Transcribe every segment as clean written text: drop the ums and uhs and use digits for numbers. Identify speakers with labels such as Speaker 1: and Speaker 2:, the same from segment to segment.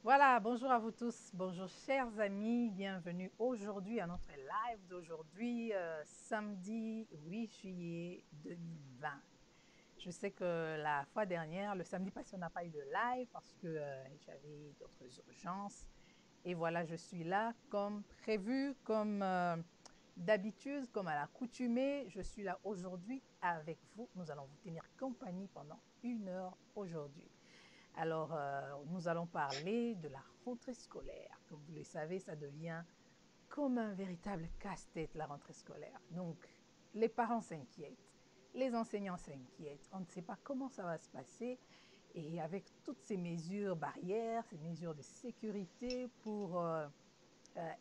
Speaker 1: Voilà, bonjour à vous tous, bonjour chers amis, bienvenue aujourd'hui à notre live d'aujourd'hui, samedi 8 juillet 2020. Je sais que la fois dernière, le samedi passé, on n'a pas eu de live parce que j'avais d'autres urgences. Et voilà, je suis là comme prévu, comme d'habitude, comme à l'accoutumée. Je suis là aujourd'hui avec vous. Nous allons vous tenir compagnie pendant 1 heure aujourd'hui. Alors, nous allons parler de la rentrée scolaire. Comme vous le savez, ça devient comme un véritable casse-tête, la rentrée scolaire. Donc, les parents s'inquiètent, les enseignants s'inquiètent. On ne sait pas comment ça va se passer. Et avec toutes ces mesures barrières, ces mesures de sécurité pour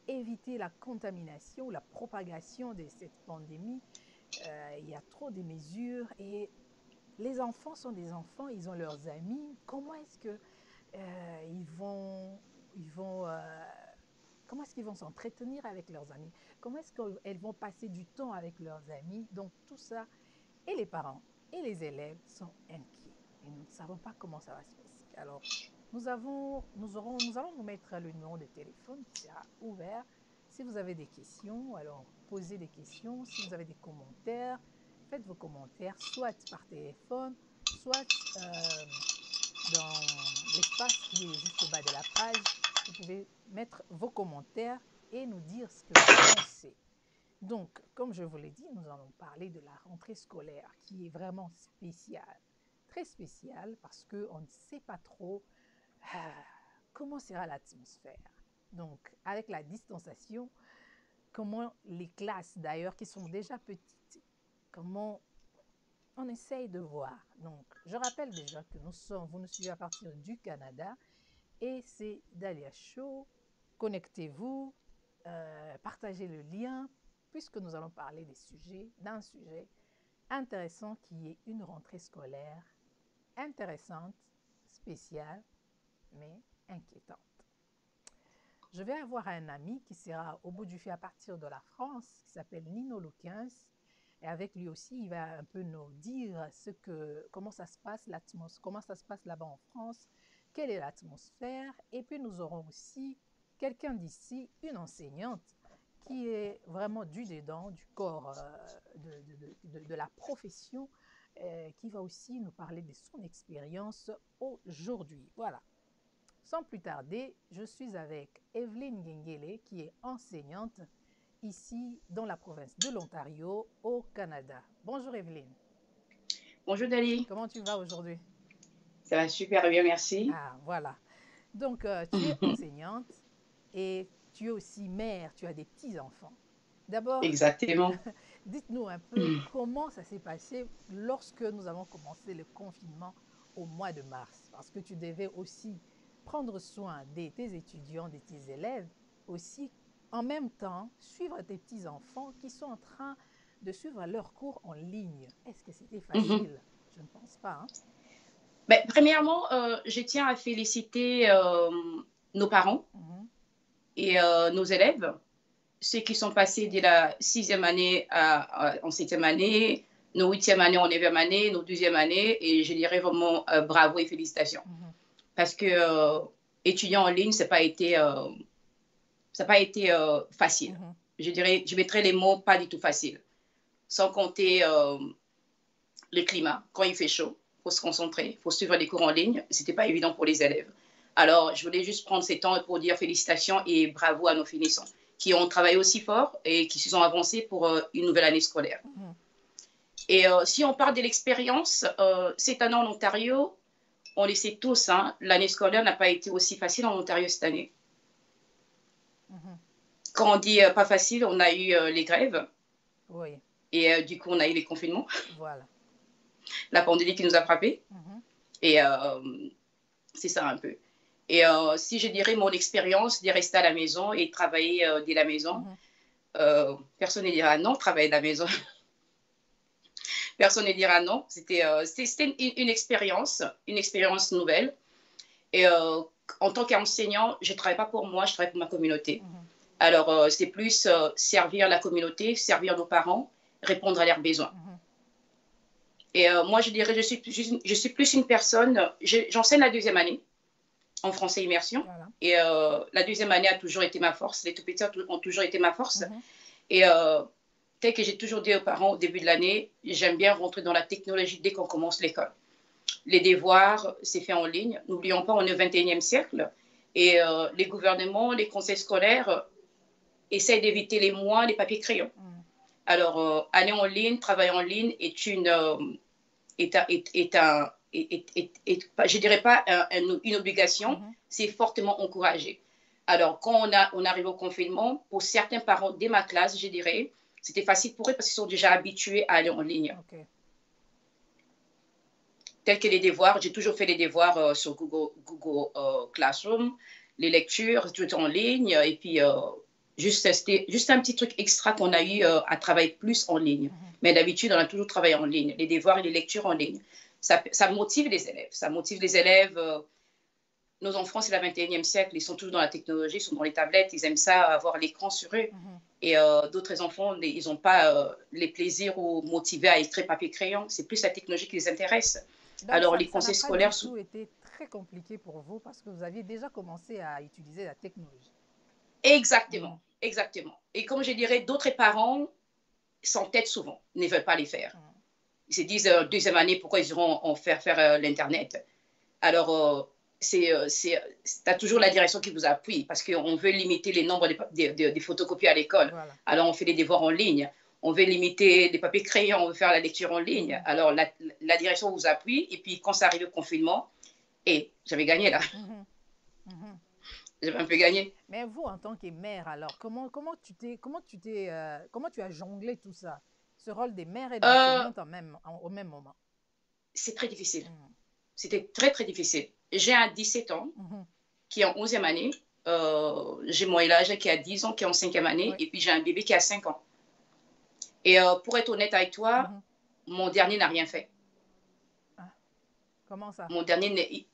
Speaker 1: éviter la contamination, la propagation de cette pandémie, il y a trop de mesures et les enfants sont des enfants, ils ont leurs amis. Comment est-ce que ils vont comment est-ce qu'ils vont s'entretenir avec leurs amis? Comment est-ce qu'elles vont passer du temps avec leurs amis? Donc tout ça, et les parents et les élèves sont inquiets. Et nous ne savons pas comment ça va se passer. Alors, nous allons vous mettre le numéro de téléphone qui sera ouvert. Si vous avez des questions, alors posez des questions. Si vous avez des commentaires, faites vos commentaires, soit par téléphone, soit dans l'espace qui est juste au bas de la page. Vous pouvez mettre vos commentaires et nous dire ce que vous pensez. Donc, comme je vous l'ai dit, nous allons parler de la rentrée scolaire qui est vraiment spéciale, très spéciale parce qu'on ne sait pas trop ah, comment sera l'atmosphère. Donc, avec la distanciation, comment les classes d'ailleurs qui sont déjà petites, comment on essaye de voir. Donc, je rappelle déjà que vous nous suivez à partir du Canada et c'est Dalia Show. Connectez-vous, partagez le lien puisque nous allons parler d'un sujet intéressant qui est une rentrée scolaire intéressante, spéciale, mais inquiétante. Je vais avoir un ami qui sera au bout du fil à partir de la France, qui s'appelle Nino Luquins. Et avec lui aussi, il va un peu nous dire comment ça se passe, comment ça se passe là-bas en France, quelle est l'atmosphère. Et puis nous aurons aussi quelqu'un d'ici, une enseignante, qui est vraiment du dedans, du corps de la profession, qui va aussi nous parler de son expérience aujourd'hui. Voilà. Sans plus tarder, je suis avec Evelyne Gengele, qui est enseignante ici dans la province de l'Ontario, au Canada. Bonjour Evelyne.
Speaker 2: Bonjour Dali,
Speaker 1: Comment tu vas aujourd'hui?
Speaker 2: ça va super bien, merci.
Speaker 1: Ah, voilà. Donc, tu es enseignante et tu es aussi mère, tu as des petits-enfants. D'abord,
Speaker 2: Exactement.
Speaker 1: dites-nous un peu comment ça s'est passé lorsque nous avons commencé le confinement au mois de mars, parce que tu devais aussi prendre soin de tes étudiants, de tes élèves, aussi en même temps suivre tes petits-enfants qui sont en train de suivre leurs cours en ligne. Est-ce que c'était facile? Je ne pense pas, hein?
Speaker 2: Ben, premièrement, je tiens à féliciter nos parents
Speaker 1: Mhm,
Speaker 2: et nos élèves, ceux qui sont passés de la sixième année en septième année, nos huitième année en neuvième année, nos deuxième année, et je dirais vraiment bravo et félicitations.
Speaker 1: mhm,
Speaker 2: Parce que étudiant en ligne, ça n'a pas été facile.
Speaker 1: mhm,
Speaker 2: Je dirais, je mettrais les mots pas du tout facile. Sans compter le climat, quand il fait chaud, il faut se concentrer, il faut suivre les cours en ligne. Ce n'était pas évident pour les élèves. Alors, je voulais juste prendre ces temps pour dire félicitations et bravo à nos finissants qui ont travaillé aussi fort et qui se sont avancés pour une nouvelle année scolaire.
Speaker 1: mhm,
Speaker 2: Et si on parle de l'expérience, cette année en Ontario, on le sait tous, hein, l'année scolaire n'a pas été aussi facile en Ontario cette année.
Speaker 1: mhm.
Speaker 2: Quand on dit pas facile, on a eu les grèves
Speaker 1: Oui,
Speaker 2: et du coup, on a eu les confinements,
Speaker 1: voilà.
Speaker 2: la pandémie qui nous a frappés.
Speaker 1: Mhm,
Speaker 2: Et c'est ça un peu. Et si je dirais mon expérience de rester à la maison et travailler de la maison,
Speaker 1: mhm,
Speaker 2: personne ne dira non, travailler de la maison. Personne ne dira non. C'était une expérience nouvelle. Et en tant qu'enseignant, je ne travaille pas pour moi, je travaille pour ma communauté.
Speaker 1: mhm,
Speaker 2: Alors, c'est plus servir la communauté, servir nos parents, répondre à leurs besoins.
Speaker 1: mhm,
Speaker 2: Et moi, je dirais, je suis plus une personne, j'enseigne la deuxième année. en français immersion.
Speaker 1: Voilà.
Speaker 2: Et la deuxième année a toujours été ma force. Les tout petits ont toujours été ma force. Et tel que j'ai toujours dit aux parents au début de l'année, j'aime bien rentrer dans la technologie dès qu'on commence l'école. Les devoirs, c'est fait en ligne. N'oublions pas, on est au 21e siècle. Et les gouvernements, les conseils scolaires essayent d'éviter les mois, les papiers crayons. Alors, aller en ligne, travailler en ligne est une, je dirais pas une obligation, c'est fortement encouragé. Alors, quand on arrive au confinement, pour certains parents dès ma classe, je dirais, c'était facile pour eux parce qu'ils sont déjà habitués à aller en ligne.
Speaker 1: Okay.
Speaker 2: Tels que les devoirs, j'ai toujours fait les devoirs sur Google Classroom, les lectures, tout en ligne, et puis juste un petit truc extra qu'on a eu à travailler plus en ligne. Mais d'habitude, on a toujours travaillé en ligne, les devoirs et les lectures en ligne. Ça motive les élèves. Ça motive les élèves. Nos enfants, c'est le 21e siècle, ils sont toujours dans la technologie, ils sont dans les tablettes, ils aiment ça, avoir l'écran sur eux. Et d'autres enfants, ils n'ont pas les plaisirs ou motivés à écrire papier-crayon. C'est plus la technologie qui les intéresse.
Speaker 1: Donc,
Speaker 2: alors, les conseils scolaires...
Speaker 1: Ça n'a pas du tout été très compliqué pour vous parce que vous aviez déjà commencé à utiliser la technologie.
Speaker 2: Exactement, exactement. Et comme je dirais, d'autres parents s'entêtent souvent, ne veulent pas les faire. Ils se disent, deuxième année, pourquoi ils iront en faire l'Internet? Alors, tu as toujours la direction qui vous appuie parce qu'on veut limiter les nombres des photocopies à l'école.
Speaker 1: Voilà.
Speaker 2: Alors, on fait les devoirs en ligne. On veut limiter les papiers crayons, on veut faire la lecture en ligne. Alors, la direction vous appuie. Et puis, quand ça arrive au confinement, j'avais gagné là. J'avais un peu gagné.
Speaker 1: Mais vous, en tant que mère, alors, comment tu as jonglé tout ça, ce rôle des mères et d'enseignantes au même moment?
Speaker 2: C'est très difficile. C'était très, très difficile. J'ai un 17 ans qui est en 11e année. J'ai mon élève qui a 10 ans, qui est en 5e année. Et puis, j'ai un bébé qui a 5 ans. Et pour être honnête avec toi, mon dernier n'a rien fait.
Speaker 1: Comment ça?
Speaker 2: Mon dernier,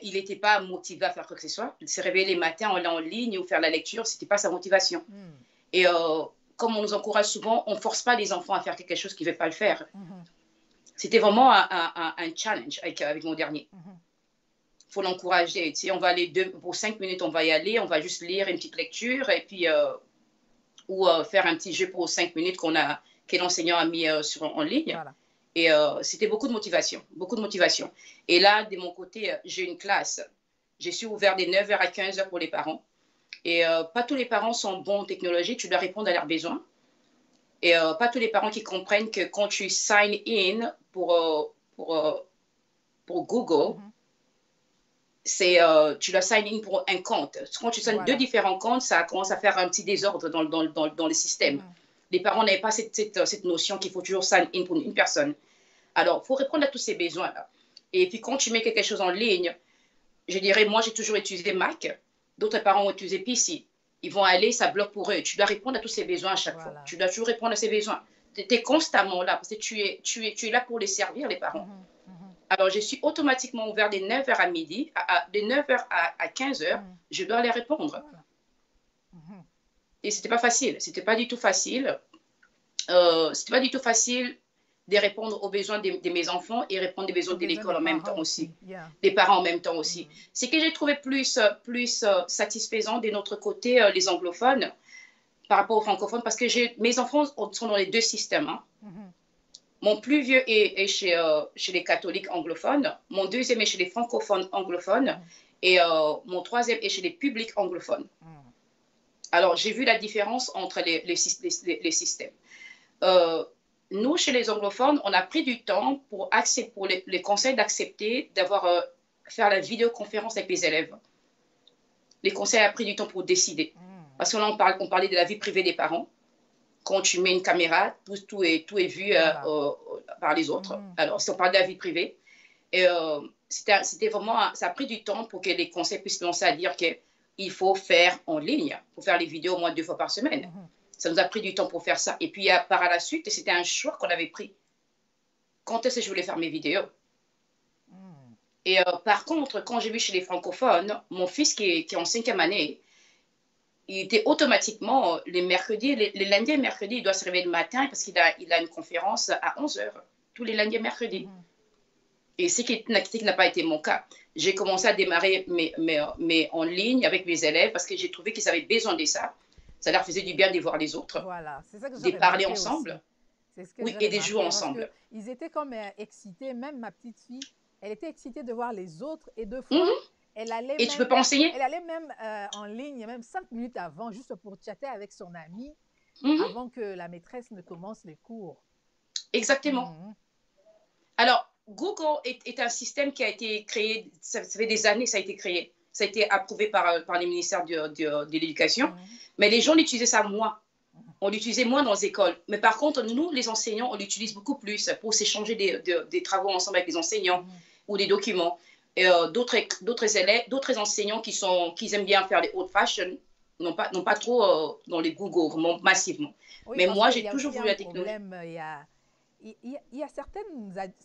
Speaker 2: il n'était pas motivé à faire quoi que ce soit. Il s'est réveillé les matins, aller en ligne ou faire la lecture, ce n'était pas sa motivation. Et comme on nous encourage souvent, on ne force pas les enfants à faire quelque chose qu'ils ne veulent pas le faire. C'était vraiment un challenge avec mon dernier. Il faut l'encourager. Tu sais, on va aller pour 5 minutes, on va y aller, on va juste lire une petite lecture et puis ou faire un petit jeu pour 5 minutes que l'enseignant a mis en ligne.
Speaker 1: Voilà.
Speaker 2: Et c'était beaucoup de motivation, beaucoup de motivation. Et là, de mon côté, j'ai une classe. Je suis ouvert de 9h à 15h pour les parents. Et pas tous les parents sont bons en technologie, tu dois répondre à leurs besoins. Et pas tous les parents qui comprennent que quand tu sign in pour Google, tu dois sign in pour un compte. Quand tu signes deux différents comptes, ça commence à faire un petit désordre dans le système. Les parents n'avaient pas cette notion qu'il faut toujours sign in pour une personne. Alors, il faut répondre à tous ces besoins-là. Et puis, quand tu mets quelque chose en ligne, je dirais, moi, j'ai toujours utilisé Mac. D'autres parents ont utilisé PC. Ils vont aller, ça bloque pour eux. Tu dois répondre à tous ces besoins à chaque fois. Tu dois toujours répondre à ces besoins. Tu es constamment là parce que tu es là pour les servir, les parents. Alors, je suis automatiquement ouvert de 9h à midi, de 9h à 15h, je dois les répondre. Et ce n'était pas facile. Ce n'était pas du tout facile. C'était pas du tout facile de répondre aux besoins de mes enfants et répondre aux besoins de l'école en même temps aussi. Des parents en même temps aussi. Ce que j'ai trouvé plus satisfaisant de notre côté, les anglophones, par rapport aux francophones, parce que mes enfants sont dans les deux systèmes. Mon plus vieux est chez les catholiques anglophones, mon deuxième est chez les francophones anglophones et mon troisième est chez les publics anglophones. Alors, j'ai vu la différence entre les systèmes. Nous, chez les anglophones, on a pris du temps pour les conseils d'accepter faire la vidéoconférence avec les élèves. Les conseils ont pris du temps pour décider. Parce qu'on parlait de la vie privée des parents. Quand tu mets une caméra, tout est vu par les autres. Alors, si on parle de la vie privée, c'était vraiment, ça a pris du temps pour que les conseils puissent lancer à dire qu'il faut faire en ligne, pour faire les vidéos au moins 2 fois par semaine. Ça nous a pris du temps pour faire ça. Et puis, par la suite, c'était un choix qu'on avait pris. Quand est-ce que je voulais faire mes vidéos? Et par contre, quand j'ai vu chez les francophones, mon fils qui est en 5e année, il était automatiquement, les lundis et mercredis, il doit se réveiller le matin parce qu'il a une conférence à 11h, tous les lundis et mercredis. Et ce qui n'a pas été mon cas. J'ai commencé à démarrer en ligne avec mes élèves parce que j'ai trouvé qu'ils avaient besoin de ça. Ça leur faisait du bien de voir les autres,
Speaker 1: Voilà, c'est ça que j'ai
Speaker 2: de parler
Speaker 1: remarqué aussi.
Speaker 2: ensemble,
Speaker 1: C'est ce que
Speaker 2: oui,
Speaker 1: j'ai
Speaker 2: et de jouer
Speaker 1: remarqué parce
Speaker 2: ensemble.
Speaker 1: qu'ils étaient comme excités. Même ma petite fille, elle était excitée de voir les autres et deux
Speaker 2: Mm
Speaker 1: fois,
Speaker 2: -hmm. Et tu peux pas enseigner.
Speaker 1: elle allait même en ligne, même 5 minutes avant, juste pour chatter avec son amie
Speaker 2: Mm -hmm.
Speaker 1: avant que la maîtresse ne commence les cours.
Speaker 2: Exactement. Mm -hmm. Alors, Google est un système qui a été créé, ça fait des années que ça a été créé. Ça a été approuvé par les ministères de l'Éducation. Mm -hmm. Mais les gens l'utilisaient ça moins. On l'utilisait moins dans les écoles. Mais par contre, nous, les enseignants, on l'utilise beaucoup plus pour s'échanger des travaux ensemble avec les enseignants ou des documents. D'autres enseignants qui aiment bien faire les old fashion n'ont pas trop dans les Google, massivement.
Speaker 1: Oui,
Speaker 2: mais moi, j'ai
Speaker 1: toujours
Speaker 2: voulu la technologie.
Speaker 1: Il y a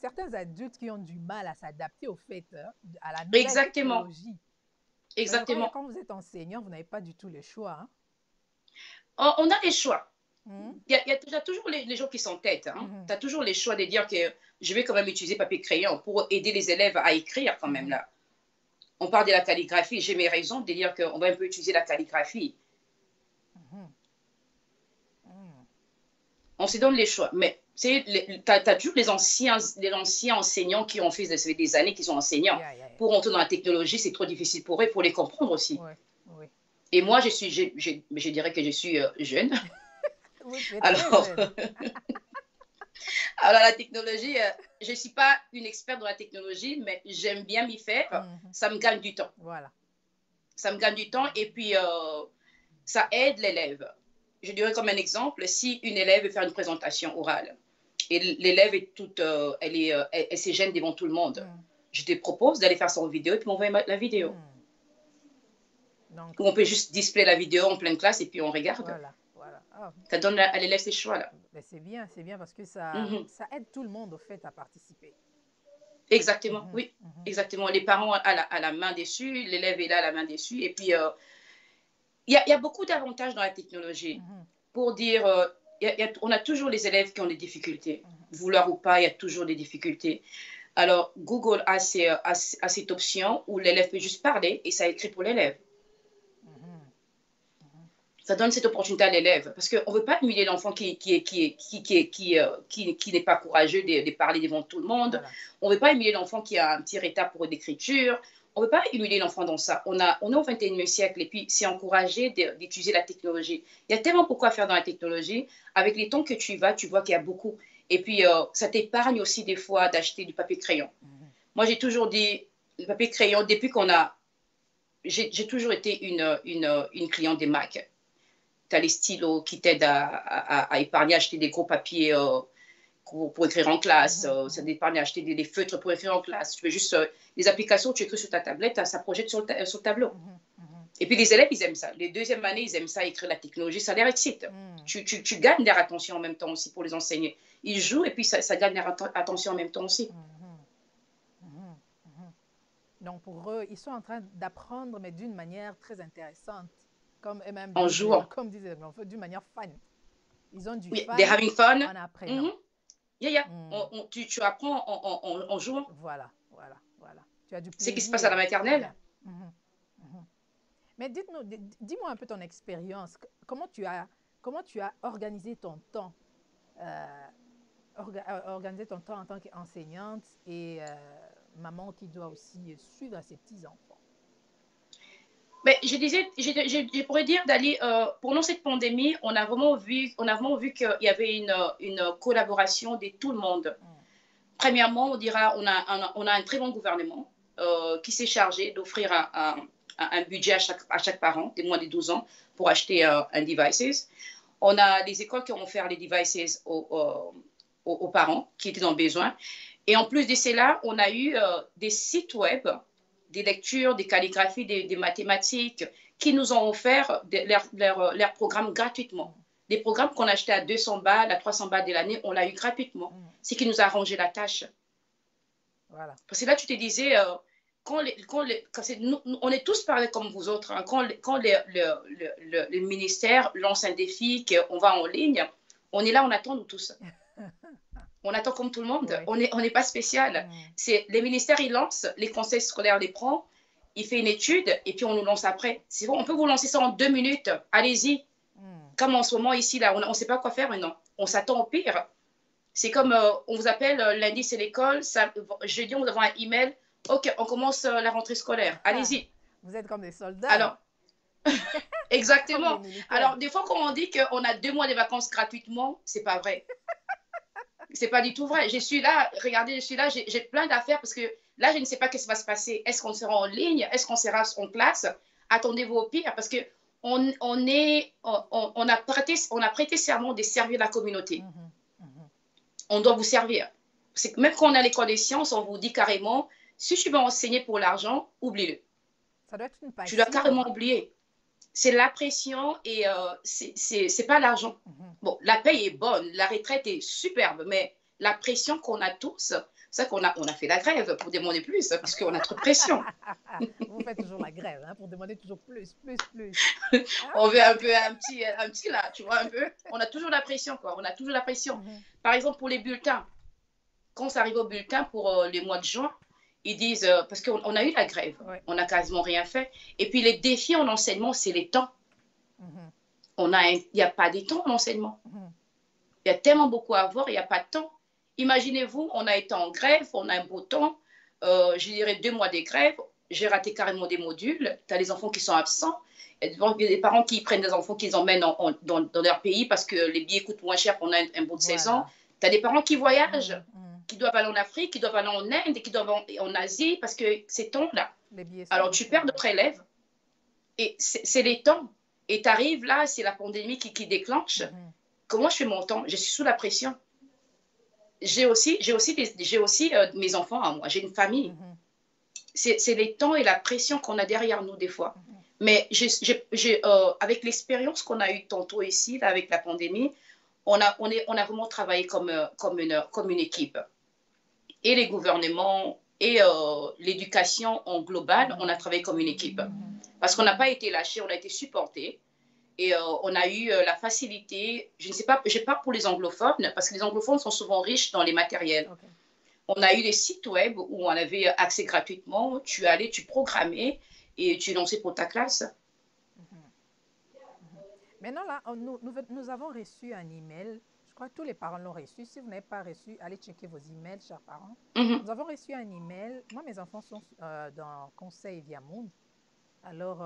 Speaker 1: certains adultes qui ont du mal à s'adapter au fait, à la nouvelle technologie.
Speaker 2: Exactement.
Speaker 1: Mais quand vous êtes enseignant, vous n'avez pas du tout le choix. Hein?
Speaker 2: On a les choix. Il y a toujours les gens qui s'entêtent. Hein. Tu as toujours les choix de dire que je vais quand même utiliser papier crayon pour aider les élèves à écrire quand même là. On parle de la calligraphie. J'ai mes raisons de dire qu'on va un peu utiliser la calligraphie. On se donne les choix. Mais tu as toujours les anciens enseignants qui ont fait des années qu'ils sont enseignants. Pour entrer dans la technologie, c'est trop difficile pour eux, pour les comprendre aussi. Et moi, je dirais que je suis jeune.
Speaker 1: Oui,
Speaker 2: alors, alors, la technologie, je ne suis pas une experte dans la technologie, mais j'aime bien m'y faire. Ça me gagne du temps.
Speaker 1: Voilà.
Speaker 2: Ça me gagne du temps et puis ça aide l'élève. Je dirais comme un exemple, si une élève veut faire une présentation orale et l'élève est toute, elle se gêne devant tout le monde, je te propose d'aller faire ça en vidéo et puis m'envoyer la vidéo. Donc, ou on peut juste display la vidéo en pleine classe et puis on regarde.
Speaker 1: Voilà. Oh.
Speaker 2: Ça donne à l'élève ses choix là.
Speaker 1: C'est bien parce que ça aide tout le monde au fait à participer.
Speaker 2: Exactement, oui, exactement. Les parents à la main dessus, l'élève est là à la main dessus et puis il y a beaucoup d'avantages dans la technologie. Pour dire, on a toujours les élèves qui ont des difficultés. Vouloir ou pas, il y a toujours des difficultés. Alors, Google a cette option où l'élève peut juste parler et ça écrit pour l'élève. Ça donne cette opportunité à l'élève. Parce qu'on ne veut pas humilier l'enfant qui n'est pas courageux de parler devant tout le monde. Voilà. On ne veut pas humilier l'enfant qui a un petit retard pour d'écriture. On ne veut pas humilier l'enfant dans ça. On est au 21e siècle et puis c'est encouragé d'utiliser la technologie. Il y a tellement beaucoup à faire dans la technologie. Avec les temps que tu vas, tu vois qu'il y a beaucoup. Et puis, ça t'épargne aussi des fois d'acheter du papier crayon. Moi, j'ai toujours dit, le papier crayon, depuis qu'on a... J'ai toujours été une cliente des Mac. Tu as les stylos qui t'aident à épargner, acheter des gros papiers pour écrire en classe. Ça t'épargne à acheter des feutres pour écrire en classe. Tu fais juste les applications, tu écris sur ta tablette, ça projette sur le tableau. Et puis les élèves, ils aiment ça. Les deuxième années, ils aiment ça, écrire la technologie, ça les excite. Tu gagnes leur attention en même temps aussi pour les enseigner. Ils jouent et puis ça gagne leur attention en même temps aussi.
Speaker 1: Donc pour eux, ils sont en train d'apprendre, mais d'une manière très intéressante. Comme eux-mêmes
Speaker 2: en jouant.
Speaker 1: Comme disent les enfants, d'une manière fun. Ils ont du
Speaker 2: fun.
Speaker 1: They're
Speaker 2: having fun.
Speaker 1: En apprenant.
Speaker 2: Tu apprends en jouant.
Speaker 1: Voilà. Tu as du plaisir.
Speaker 2: C'est ce qui se passe à la maternelle.
Speaker 1: Mais dis-moi un peu ton expérience. Comment tu as organisé ton temps organiser ton temps en tant qu'enseignante et maman qui doit aussi suivre ses petits-enfants?
Speaker 2: Mais je pourrais dire d'aller, pendant cette pandémie, on a vraiment vu qu'il y avait une collaboration de tout le monde. Premièrement, on dira, on a un très bon gouvernement qui s'est chargé d'offrir un budget à chaque parent de moins de 12 ans pour acheter un devices. On a les écoles qui ont offert les devices aux parents qui étaient dans le besoin. Et en plus de cela, on a eu des sites web, des lectures, des calligraphies, des mathématiques qui nous ont offert leurs programmes gratuitement. Des programmes qu'on achetait à 200 balles, à 300 balles de l'année, on l'a eu gratuitement. Ce qui nous a arrangé la tâche.
Speaker 1: Voilà.
Speaker 2: Parce que là, tu te disais, on est tous pareils comme vous autres. Hein, quand le ministère lance un défi, qu'on va en ligne, on est là, on attend nous tous. On attend comme tout le monde.
Speaker 1: Ouais.
Speaker 2: On n'est pas spécial. Les ministères, ils lancent, les conseils scolaires les prennent, il fait une étude et puis on nous lance après. C'est bon, on peut vous lancer ça en 2 minutes. Allez-y. Comme en ce moment ici, là, on ne sait pas quoi faire maintenant. On s'attend au pire. C'est comme on vous appelle lundi, c'est l'école. Jeudi, on vous envoie un email. OK, on commence la rentrée scolaire. Allez-y.
Speaker 1: Vous êtes comme des soldats.
Speaker 2: Alors, exactement. Alors, des fois, quand on dit qu'on a 2 mois de vacances gratuitement, c'est pas vrai. C'est pas du tout vrai. Je suis là, regardez, je suis là, j'ai plein d'affaires parce que là, je ne sais pas ce qui va se passer. Est-ce qu'on sera en ligne? Est-ce qu'on sera en classe? Attendez-vous au pire parce que on a prêté serment de servir la communauté. On doit vous servir. Même quand on est à l'école des sciences, on vous dit carrément, si tu veux enseigner pour l'argent, oublie-le.
Speaker 1: Ça doit être une passion.
Speaker 2: Tu dois carrément oublier. C'est la pression et c'est pas l'argent. Bon, la paye est bonne, la retraite est superbe, mais la pression qu'on a tous, c'est ça qu'on a fait la grève pour demander plus, parce qu'on a trop de pression.
Speaker 1: Vous faites toujours la grève hein, pour demander toujours plus.
Speaker 2: On veut un petit là, tu vois, un peu. On a toujours la pression, quoi. On a toujours la pression. Par exemple, pour les bulletins, quand ça arrive au bulletin pour les mois de juin, ils disent, parce qu'on a eu la grève, on n'a quasiment rien fait. Et puis les défis en enseignement, c'est les temps. Il n'y a pas de temps en enseignement. Il y a tellement beaucoup à voir, il n'y a pas de temps. Imaginez-vous, on a été en grève, on a un beau temps, je dirais 2 mois de grève, j'ai raté carrément des modules, tu as les enfants qui sont absents, il y a des parents qui prennent des enfants qu'ils emmènent dans leur pays parce que les billets coûtent moins cher pendant un bout de saison. Tu as des parents qui voyagent, qui doivent aller en Afrique, qui doivent aller en Inde, qui doivent aller en Asie parce que c'est temps là. Alors tu perds d'autres élèves et c'est les temps. Et tu arrives là, c'est la pandémie qui déclenche. Comment je fais mon temps? Je suis sous la pression. J'ai aussi mes enfants à moi, j'ai une famille. C'est les temps et la pression qu'on a derrière nous des fois. Mais avec l'expérience qu'on a eue tantôt ici, là, avec la pandémie, on a vraiment travaillé comme une équipe. Et les gouvernements et l'éducation en global, on a travaillé comme une équipe. Parce qu'on n'a pas été lâchés, on a été supportés. Et on a eu la facilité, je ne sais pas, je parle pour les anglophones, parce que les anglophones sont souvent riches dans les matériels. On a eu des sites web où on avait accès gratuitement, tu allais, tu programmais et tu lançais pour ta classe.
Speaker 1: Maintenant, là, nous avons reçu un email, je crois que tous les parents l'ont reçu. Si vous n'avez pas reçu, allez checker vos emails, chers parents. Nous avons reçu un email, moi mes enfants sont dans Conseil Viamonde, alors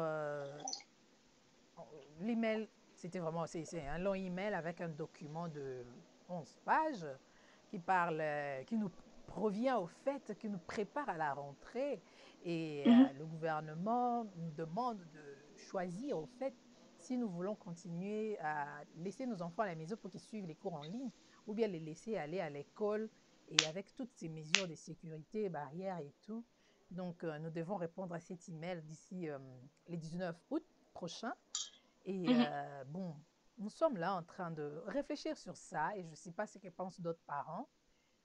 Speaker 1: l'email, c'était vraiment, c'est un long email avec un document de 11 pages qui nous provient au fait, qui nous prépare à la rentrée. Et le gouvernement nous demande de choisir au fait si nous voulons continuer à laisser nos enfants à la maison pour qu'ils suivent les cours en ligne ou bien les laisser aller à l'école et avec toutes ces mesures de sécurité, barrières et tout. Donc, nous devons répondre à cet email d'ici le 19 août prochain. Et bon, nous sommes là en train de réfléchir sur ça et je ne sais pas ce que pensent d'autres parents,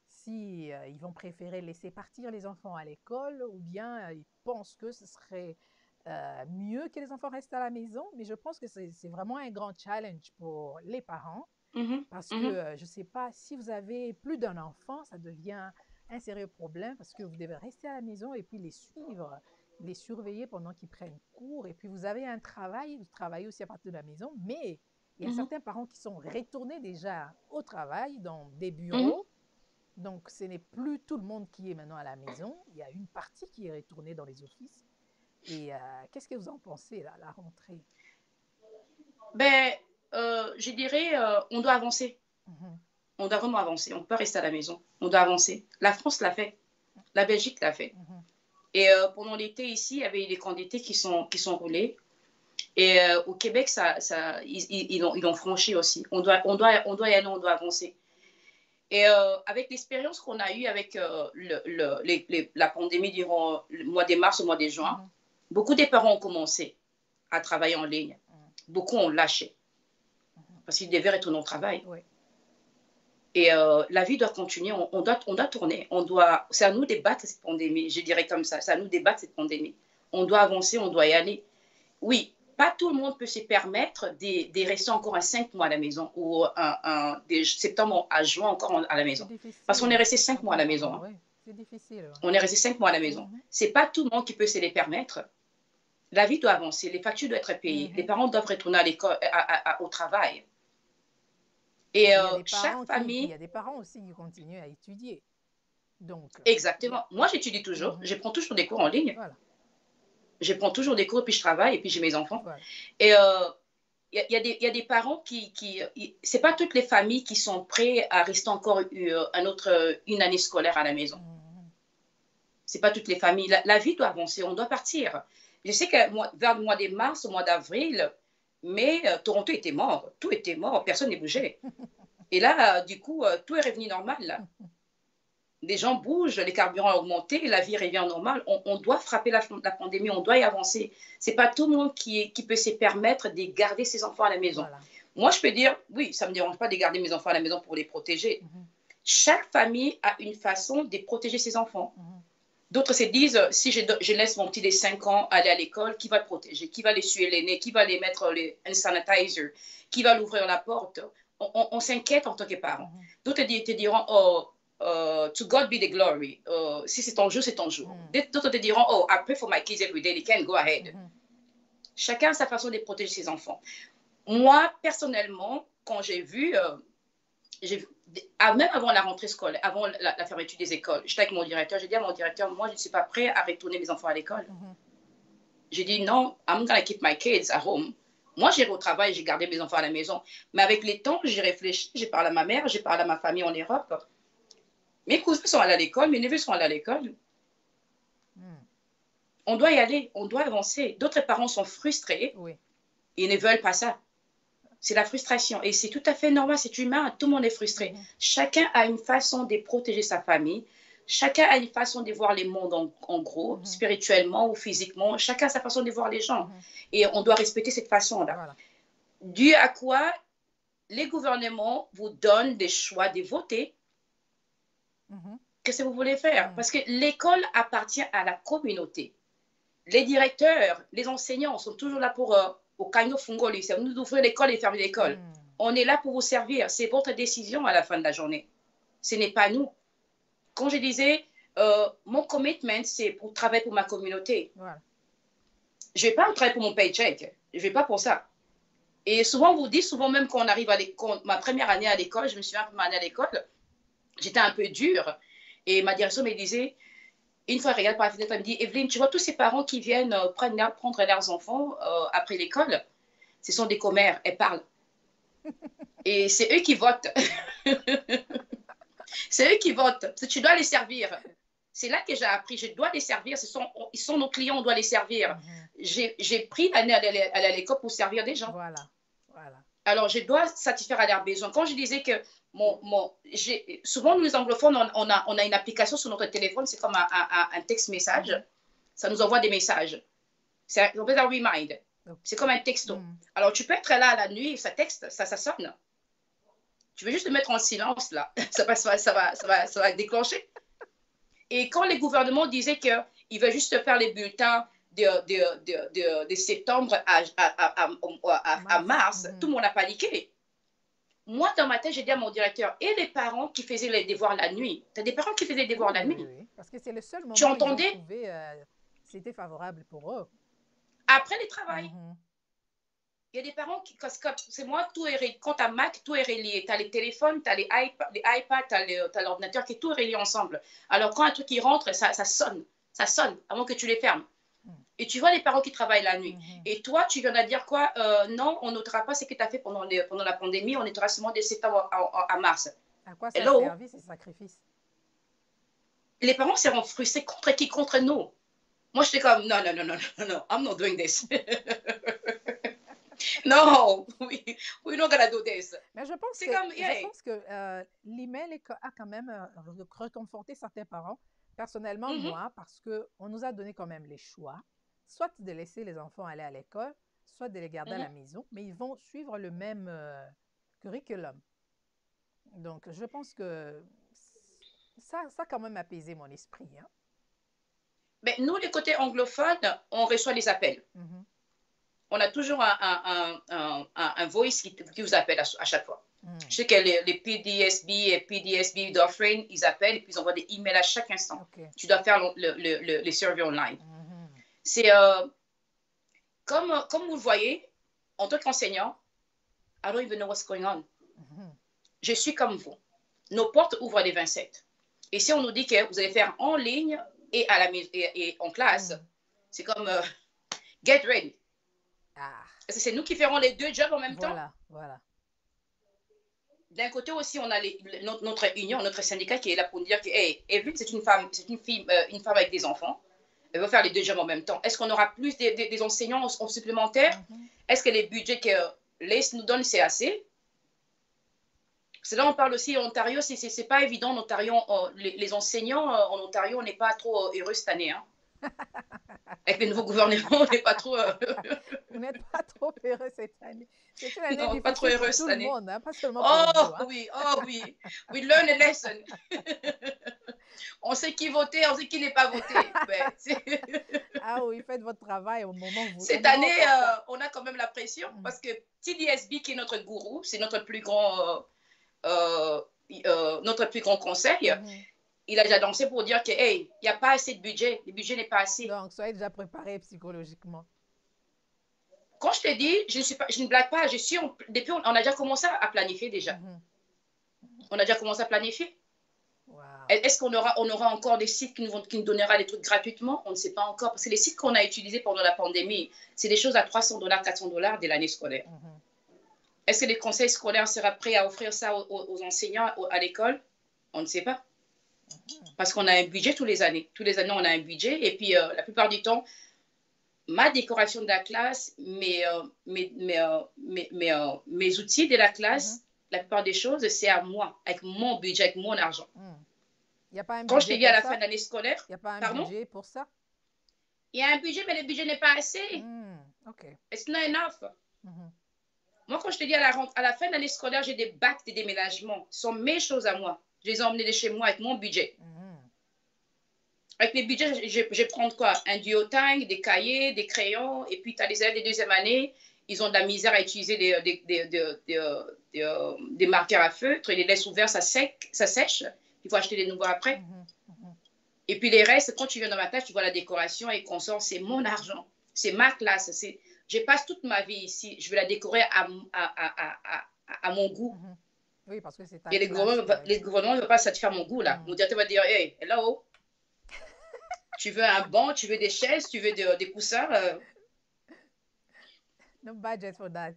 Speaker 1: si ils vont préférer laisser partir les enfants à l'école ou bien ils pensent que ce serait mieux que les enfants restent à la maison. Mais je pense que c'est vraiment un grand challenge pour les parents parce que je ne sais pas, si vous avez plus d'un enfant, ça devient un sérieux problème parce que vous devez rester à la maison et puis les suivre, les surveiller pendant qu'ils prennent cours. Et puis, vous avez un travail, vous travaillez aussi à partir de la maison, mais il y a certains parents qui sont retournés déjà au travail dans des bureaux. Donc, ce n'est plus tout le monde qui est maintenant à la maison. Il y a une partie qui est retournée dans les offices. Et qu'est-ce que vous en pensez, là, la rentrée?
Speaker 2: Ben, je dirais, on doit avancer. On doit vraiment avancer. On ne peut pas rester à la maison. On doit avancer. La France l'a fait. La Belgique l'a fait. Et pendant l'été, ici, il y avait des camps d'été qui sont roulés. Et au Québec, ils l'ont franchi aussi. On doit y aller, on doit avancer. Et avec l'expérience qu'on a eue avec la pandémie durant le mois de mars, au mois de juin, beaucoup des parents ont commencé à travailler en ligne. Beaucoup ont lâché parce qu'ils devaient retourner au travail. Et la vie doit continuer, on doit tourner. C'est à nous de battre cette pandémie, je dirais comme ça. C'est à nous de battre cette pandémie. On doit avancer, on doit y aller. Oui, pas tout le monde peut se permettre de rester encore 5 mois à la maison ou de septembre à juin encore à la maison. Parce qu'on est resté 5 mois à la maison.
Speaker 1: Oui, c'est difficile.
Speaker 2: On est resté 5 mois à la maison. C'est pas tout le monde qui peut se les permettre. La vie doit avancer, les factures doivent être payées, les parents doivent retourner à l'école, au travail. Et chaque famille...
Speaker 1: Il y a des parents aussi qui continuent à étudier. Donc,
Speaker 2: exactement. Moi, j'étudie toujours. Je prends toujours des cours en ligne.
Speaker 1: Voilà.
Speaker 2: Je prends toujours des cours, et puis je travaille, et puis j'ai mes enfants.
Speaker 1: Voilà.
Speaker 2: Et il y a des parents c'est pas toutes les familles qui sont prêtes à rester encore une année scolaire à la maison. C'est pas toutes les familles. La vie doit avancer, on doit partir. Je sais que vers le mois de mars, au mois d'avril, mais Toronto était mort. Tout était mort, personne n'est bougé. Et là, du coup, tout est revenu normal. Là. Les gens bougent, les carburants ont augmenté, la vie revient normale. On doit frapper la pandémie, on doit y avancer. C'est pas tout le monde qui peut se permettre de garder ses enfants à la maison. Voilà. Moi, je peux dire, oui, ça ne me dérange pas de garder mes enfants à la maison pour les protéger. Chaque famille a une façon de protéger ses enfants. D'autres se disent, si je laisse mon petit de 5 ans aller à l'école, qui va le protéger? Qui va les suer les nez? Qui va les mettre un sanitizer? Qui va l'ouvrir la porte? On s'inquiète en tant que parents. D'autres te diront, oh, to God be the glory. Si c'est ton jour, c'est ton jour. D'autres te diront, oh, I pray for my kids every day. They can go ahead. Chacun a sa façon de protéger ses enfants. Moi, personnellement, quand j'ai vu, même avant la rentrée scolaire, avant la fermeture des écoles, j'étais avec mon directeur, j'ai dit à mon directeur, moi, je ne suis pas prêt à retourner mes enfants à l'école. J'ai dit, non, I'm going to keep my kids at home. Moi, j'irai au travail, j'ai gardé mes enfants à la maison. Mais avec les temps, j'ai réfléchi, j'ai parlé à ma mère, j'ai parlé à ma famille en Europe. Mes cousins sont allés à l'école, mes neveux sont allés à l'école. On doit y aller, on doit avancer. D'autres parents sont frustrés. Oui. Ils ne veulent pas ça. C'est la frustration. Et c'est tout à fait normal, c'est humain. Tout le monde est frustré. Chacun a une façon de protéger sa famille. Chacun a une façon de voir les mondes en gros, spirituellement ou physiquement. Chacun a sa façon de voir les gens. Et on doit respecter cette façon-là. Voilà. Dû à quoi les gouvernements vous donnent des choix de voter. Qu'est-ce que vous voulez faire? Parce que l'école appartient à la communauté. Les directeurs, les enseignants sont toujours là pour au Kaino Fungoli, c'est nous d'ouvrir l'école et fermer l'école. On est là pour vous servir. C'est votre décision à la fin de la journée. Ce n'est pas nous. Quand je disais, mon commitment, c'est pour travailler pour ma communauté. Voilà. Je ne vais pas travailler pour mon paycheck. Je ne vais pas pour ça. Et souvent, on vous dit, souvent même quand on arrive à l'école, ma première année à l'école, je me souviens ma année à l'école, j'étais un peu dure. Et ma direction me disait, une fois, elle regarde par la fenêtre, elle me dit, Evelyne, tu vois tous ces parents qui viennent prendre leurs enfants après l'école, ce sont des commères, elles parlent. Et c'est eux qui votent. C'est eux qui votent. Tu dois les servir. C'est là que j'ai appris, je dois les servir. Ils sont nos clients, on doit les servir. J'ai pris l'année à aller à l'école pour servir des gens.
Speaker 1: Voilà. Voilà.
Speaker 2: Alors, je dois satisfaire à leurs besoins. Quand je disais que souvent, nous, les anglophones, on a une application sur notre téléphone, c'est comme un texte-message. Ça nous envoie des messages. C'est un remind. C'est comme un texto. Alors, tu peux être là à la nuit, ça texte, ça sonne. Tu veux juste le mettre en silence, là. Ça va déclencher. Et quand les gouvernements disaient qu'ils veulent juste faire les bulletins de septembre à mars, tout le monde a paniqué. Moi, dans ma tête, j'ai dit à mon directeur, et les parents qui faisaient les devoirs la nuit? Tu as des parents qui faisaient les devoirs la nuit?
Speaker 1: Oui, parce que c'est le seul moment
Speaker 2: où ils ont trouvé,
Speaker 1: c'était favorable pour eux.
Speaker 2: Après le travail. Il y a des parents qui, c'est moi, quand tu as Mac, tout est relié. Tu as les téléphones, tu as les iPads, tu as l'ordinateur qui est tout relié ensemble. Alors, quand un truc qui rentre, ça sonne avant que tu les fermes. Et tu vois les parents qui travaillent la nuit. Et toi, tu viens de dire quoi? Non, on notera pas ce que tu as fait pendant la pandémie, on notera seulement de septembre à mars.
Speaker 1: À quoi ça a servi ces sacrifices?
Speaker 2: Les parents seront frustrés contre qui? Contre nous. Moi, j'étais comme, non, I'm not doing this. Non, we're not gonna do this.
Speaker 1: Mais je pense que l'email a quand même réconforté certains parents. Personnellement, moi, parce qu'on nous a donné quand même les choix, soit de laisser les enfants aller à l'école, soit de les garder à la maison, mais ils vont suivre le même curriculum. Donc, je pense que ça a quand même apaisé mon esprit.
Speaker 2: Mais nous, les côtés anglophones, on reçoit les appels. on a toujours un voice qui vous appelle à chaque fois. Je sais que les PDSB et PDSB d'offering, ils appellent et puis ils envoient des emails à chaque instant.
Speaker 1: Okay.
Speaker 2: Tu dois faire les surveys online. C'est comme vous le voyez, en tant qu'enseignant, I don't even know what's going on. Je suis comme vous. Nos portes ouvrent les 27. Et si on nous dit que vous allez faire en ligne et en classe, c'est comme get ready. Parce que c'est nous qui ferons les deux jobs en même temps.
Speaker 1: Voilà.
Speaker 2: D'un côté aussi, on a notre union, notre syndicat qui est là pour nous dire que hey, Evelyne, c'est une femme avec des enfants. Elle veut faire les deux jobs en même temps. Est-ce qu'on aura plus des enseignants en supplémentaire? Est-ce que les budgets que l'ACE nous donne, c'est assez? C'est là on parle aussi en Ontario, c'est pas évident en Ontario. Les enseignants en Ontario, on n'est pas trop heureux cette année. Hein. Avec les nouveaux gouvernements, on n'est pas trop...
Speaker 1: Vous n'êtes pas trop heureux cette année. C'est une année
Speaker 2: non,
Speaker 1: difficile
Speaker 2: pas trop heureux
Speaker 1: pour tout
Speaker 2: cette année.
Speaker 1: Le monde, hein, pas seulement pour vous, hein.
Speaker 2: Oui. We learn a lesson. On sait qui voter, on sait qui n'est pas voté.
Speaker 1: Ah oui, faites votre travail au moment où vous...
Speaker 2: Cette année, on a quand même la pression parce que TDSB, qui est notre gourou, c'est notre plus grand conseil, il a déjà dansé pour dire que, hey, il n'y a pas assez de budget, le budget n'est pas assez.
Speaker 1: Donc, soyez déjà préparé psychologiquement.
Speaker 2: Quand je te dis, je ne blague pas, depuis, on a déjà commencé à planifier déjà. On a déjà commencé à planifier.
Speaker 1: Wow.
Speaker 2: Est-ce qu'on aura encore des sites qui nous donnera des trucs gratuitement? On ne sait pas encore. Parce que les sites qu'on a utilisés pendant la pandémie, c'est des choses à $300, $400 dès l'année scolaire. Est-ce que les conseils scolaires sera prêts à offrir ça aux enseignants à l'école? On ne sait pas. Parce qu'on a un budget tous les années. Tous les années, on a un budget. Et puis, la plupart du temps, ma décoration de la classe, mes outils de la classe, la plupart des choses, c'est à moi, avec mon budget, avec mon argent.
Speaker 1: Y a pas un
Speaker 2: Quand je te dis à la fin de l'année scolaire,
Speaker 1: il n'y a pas un budget pour ça?
Speaker 2: Il y a un budget, mais le budget n'est pas assez.
Speaker 1: Okay.
Speaker 2: It's not enough. Moi, quand je te dis à la fin de l'année scolaire, j'ai des bacs de déménagement. Ce sont mes choses à moi. Je les ai emmenés de chez moi avec mon budget. Avec mes budgets, je vais prendre quoi? Un duotang, des cahiers, des crayons. Et puis, tu as les élèves de deuxième année. Ils ont de la misère à utiliser des marqueurs à feutre. Ils les laissent ouverts, ça sèche. Il faut acheter des nouveaux après. Et puis, les restes, quand tu viens dans ma classe, tu vois la décoration et consort, c'est mon argent. C'est ma classe. Je passe toute ma vie ici. Je vais la décorer à mon goût.
Speaker 1: Oui, parce que c'est ta
Speaker 2: et les gouvernements ne veulent pas satisfaire mon goût, là. Mon directeur va dire, hey, hello, tu veux un banc, tu veux des chaises, tu veux des coussins.
Speaker 1: No budget for that.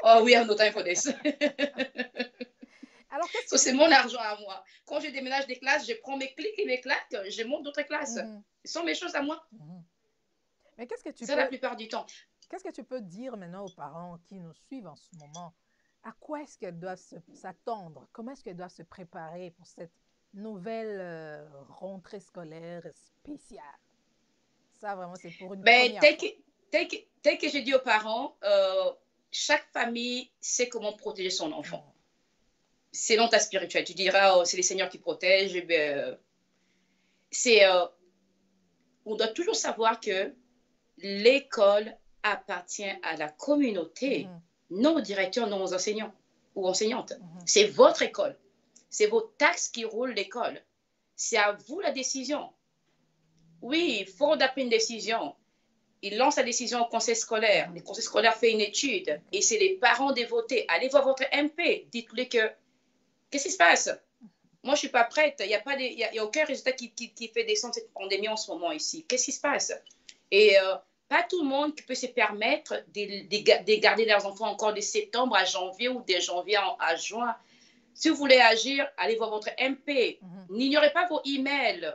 Speaker 2: Oh, we have no time for this.
Speaker 1: Alors,
Speaker 2: c'est mon argent à moi. Quand je déménage des classes, je prends mes clics et mes claques, je monte d'autres classes. Ce sont mes choses à moi.
Speaker 1: Mais qu'est-ce que tu
Speaker 2: peux... la plupart du temps.
Speaker 1: Qu'est-ce que tu peux dire maintenant aux parents qui nous suivent en ce moment? À quoi est-ce qu'elles doivent s'attendre? Comment est-ce qu'elles doivent se préparer pour cette nouvelle rentrée scolaire spéciale? Ça, vraiment, c'est pour une première fois.
Speaker 2: Tel que j'ai dit aux parents, chaque famille sait comment protéger son enfant. C'est dans ta spiritualité. Tu diras, oh, c'est les seigneurs qui protègent. On doit toujours savoir que l'école appartient à la communauté, non aux directeurs, non aux enseignants ou enseignantes. C'est votre école. C'est vos taxes qui roulent l'école. C'est à vous la décision. Oui, il faut adapter une décision. Il lance la décision au conseil scolaire. Le conseil scolaire fait une étude et c'est les parents de voter. Allez voir votre MP. Dites-lui que qu'est-ce qui se passe? Moi, je ne suis pas prête. Il n'y a aucun résultat qui fait descendre cette pandémie en ce moment ici. Qu'est-ce qui se passe? Et pas tout le monde peut se permettre de garder leurs enfants encore de septembre à janvier ou de janvier à juin. Si vous voulez agir, allez voir votre MP. N'ignorez pas vos emails.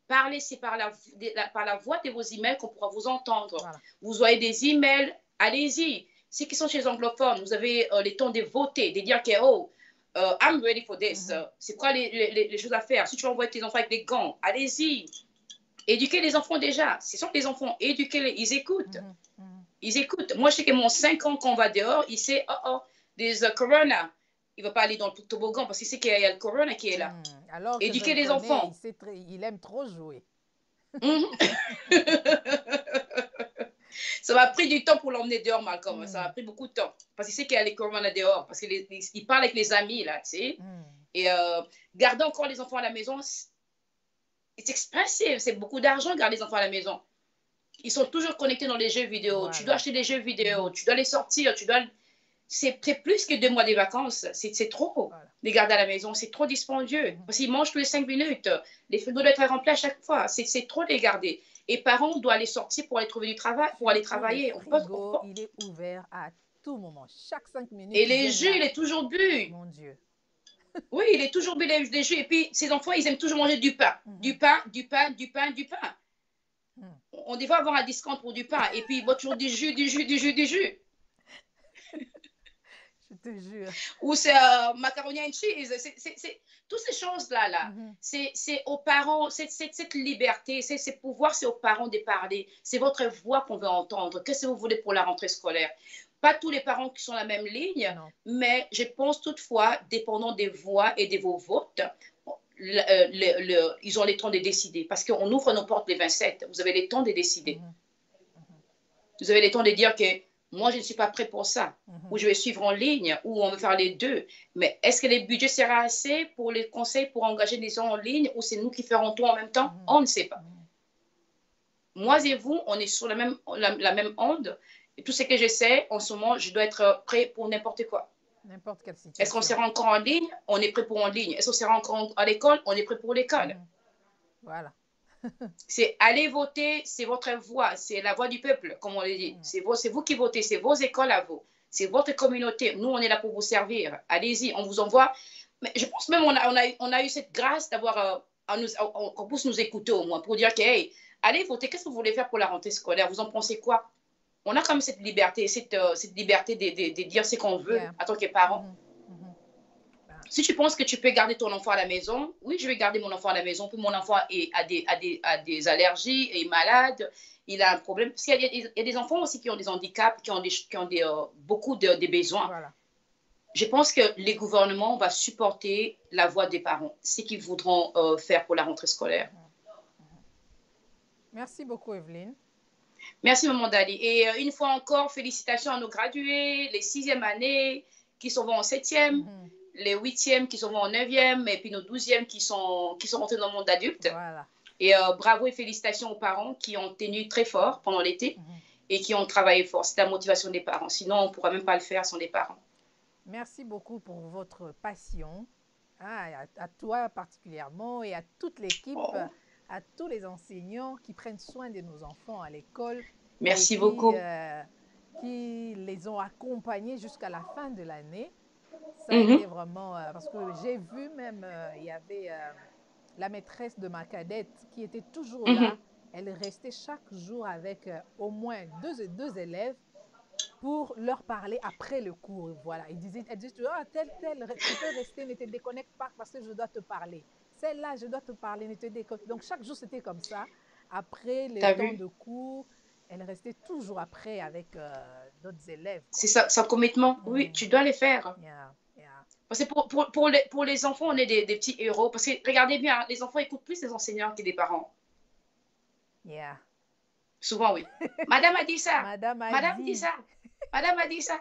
Speaker 2: Parlez, c'est par la voix de vos emails qu'on pourra vous entendre. Voilà. Vous avez des emails, allez-y. Ceux qui sont chez les anglophones, vous avez le temps de voter, de dire que, oh, I'm ready for this. C'est quoi les choses à faire? Si tu veux envoyer tes enfants avec des gants, allez-y. Éduquez les enfants déjà. Ce sont les enfants, éduquez-les. Ils écoutent. Ils écoutent. Moi, je sais que mon 5 ans, quand on va dehors, il sait, there's a corona. Il ne va pas aller dans le toboggan parce qu'il sait qu'il y a le corona qui est là.
Speaker 1: Alors
Speaker 2: éduquer les enfants.
Speaker 1: Il aime trop jouer.
Speaker 2: So, m'a pris du temps pour l'emmener dehors, Malcolm. Ça m'a pris beaucoup de temps. Parce qu'il sait qu'il y a les corona dehors. Parce qu'il parle avec les amis, là, tu sais. Et garder encore les enfants à la maison, c'est expressif. C'est beaucoup d'argent, garder les enfants à la maison. Ils sont toujours connectés dans les jeux vidéo. Voilà. Tu dois acheter des jeux vidéo. Tu dois les sortir. C'est plus que 2 mois de vacances. C'est trop. Voilà. Les garder à la maison, c'est trop dispendieux. Parce qu'ils mangent tous les 5 minutes. Les frigos doivent être remplis à chaque fois. C'est trop de les garder. Et parents doivent aller sortir pour aller trouver du travail, pour aller travailler.
Speaker 1: Le frigo, il est ouvert à tout moment. Chaque 5 minutes.
Speaker 2: Et les jus, il est toujours bu.
Speaker 1: Mon Dieu.
Speaker 2: Oui, il est toujours bu les jus. Et puis, ces enfants, ils aiment toujours manger du pain. Du pain. On devrait avoir un discount pour du pain. Et puis, ils boivent toujours du jus.
Speaker 1: Je te jure.
Speaker 2: Ou c'est macaroni and cheese. Toutes ces choses-là, c'est aux parents, cette liberté, c'est pouvoir, c'est aux parents de parler. C'est votre voix qu'on veut entendre. Qu'est-ce que vous voulez pour la rentrée scolaire? Pas tous les parents qui sont sur la même ligne, mais je pense toutefois, dépendant des voix et de vos votes, ils ont le temps de décider. Parce qu'on ouvre nos portes les 27. Vous avez le temps de décider. Vous avez le temps de dire que moi, je ne suis pas prêt pour ça. Ou je vais suivre en ligne, ou on veut faire les deux. Mais est-ce que les budgets sera assez pour les conseils pour engager des gens en ligne, ou c'est nous qui ferons tout en même temps? On ne sait pas. Moi et vous, on est sur la même onde. Et tout ce que je sais, en ce moment, je dois être prêt pour n'importe quoi.
Speaker 1: N'importe quelle situation.
Speaker 2: Est-ce qu'on sera encore en ligne? On est prêt pour en ligne. Est-ce qu'on sera encore à l'école? On est prêt pour l'école.
Speaker 1: Voilà.
Speaker 2: C'est aller voter, c'est votre voix, c'est la voix du peuple, comme on le dit. C'est vous qui votez, c'est vos écoles à vous, c'est votre communauté. Nous, on est là pour vous servir. Allez-y, on vous envoie. Mais je pense même on a eu cette grâce d'avoir qu'on puisse nous écouter au moins pour dire que, hey, allez voter, qu'est-ce que vous voulez faire pour la rentrée scolaire? Vous en pensez quoi? On a quand même cette liberté, cette liberté de dire ce qu'on veut en tant que parents. Si tu penses que tu peux garder ton enfant à la maison, oui, je vais garder mon enfant à la maison. Puis mon enfant a des allergies, est malade, il a un problème. Parce qu'il y a des enfants aussi qui ont des handicaps, qui ont beaucoup de besoins. Voilà. Je pense que les gouvernements vont supporter la voix des parents, ce qu'ils voudront faire pour la rentrée scolaire.
Speaker 1: Merci beaucoup, Evelyne.
Speaker 2: Merci, Maman Dali. Et une fois encore, félicitations à nos gradués, les 6e années qui sont en 7e. Les 8e qui sont en 9e, et puis nos 12e qui sont rentrés dans le monde adulte.
Speaker 1: Voilà.
Speaker 2: Et bravo et félicitations aux parents qui ont tenu très fort pendant l'été et qui ont travaillé fort. C'est la motivation des parents. Sinon, on ne pourra même pas le faire sans les parents.
Speaker 1: Merci beaucoup pour votre passion, à toi particulièrement et à toute l'équipe, à tous les enseignants qui prennent soin de nos enfants à l'école.
Speaker 2: Merci beaucoup.
Speaker 1: Qui les ont accompagnés jusqu'à la fin de l'année. Ça a été vraiment, parce que j'ai vu même, il y avait la maîtresse de ma cadette qui était toujours là. Elle restait chaque jour avec au moins deux élèves pour leur parler après le cours. Voilà. Elle disait tel, tu peux rester, ne te déconnecte pas parce que je dois te parler. Celle-là, je dois te parler, ne te déconnecte. Donc chaque jour, c'était comme ça. Après les temps de cours, elle restait toujours après avec d'autres élèves.
Speaker 2: C'est ça, c'est un commitment. Oui, tu dois les faire. Parce que pour les enfants, on est des petits héros. Parce que regardez bien, les enfants écoutent plus les enseignants que les parents. Souvent, oui. Madame a dit ça.
Speaker 1: Madame
Speaker 2: dit ça. Madame a dit ça.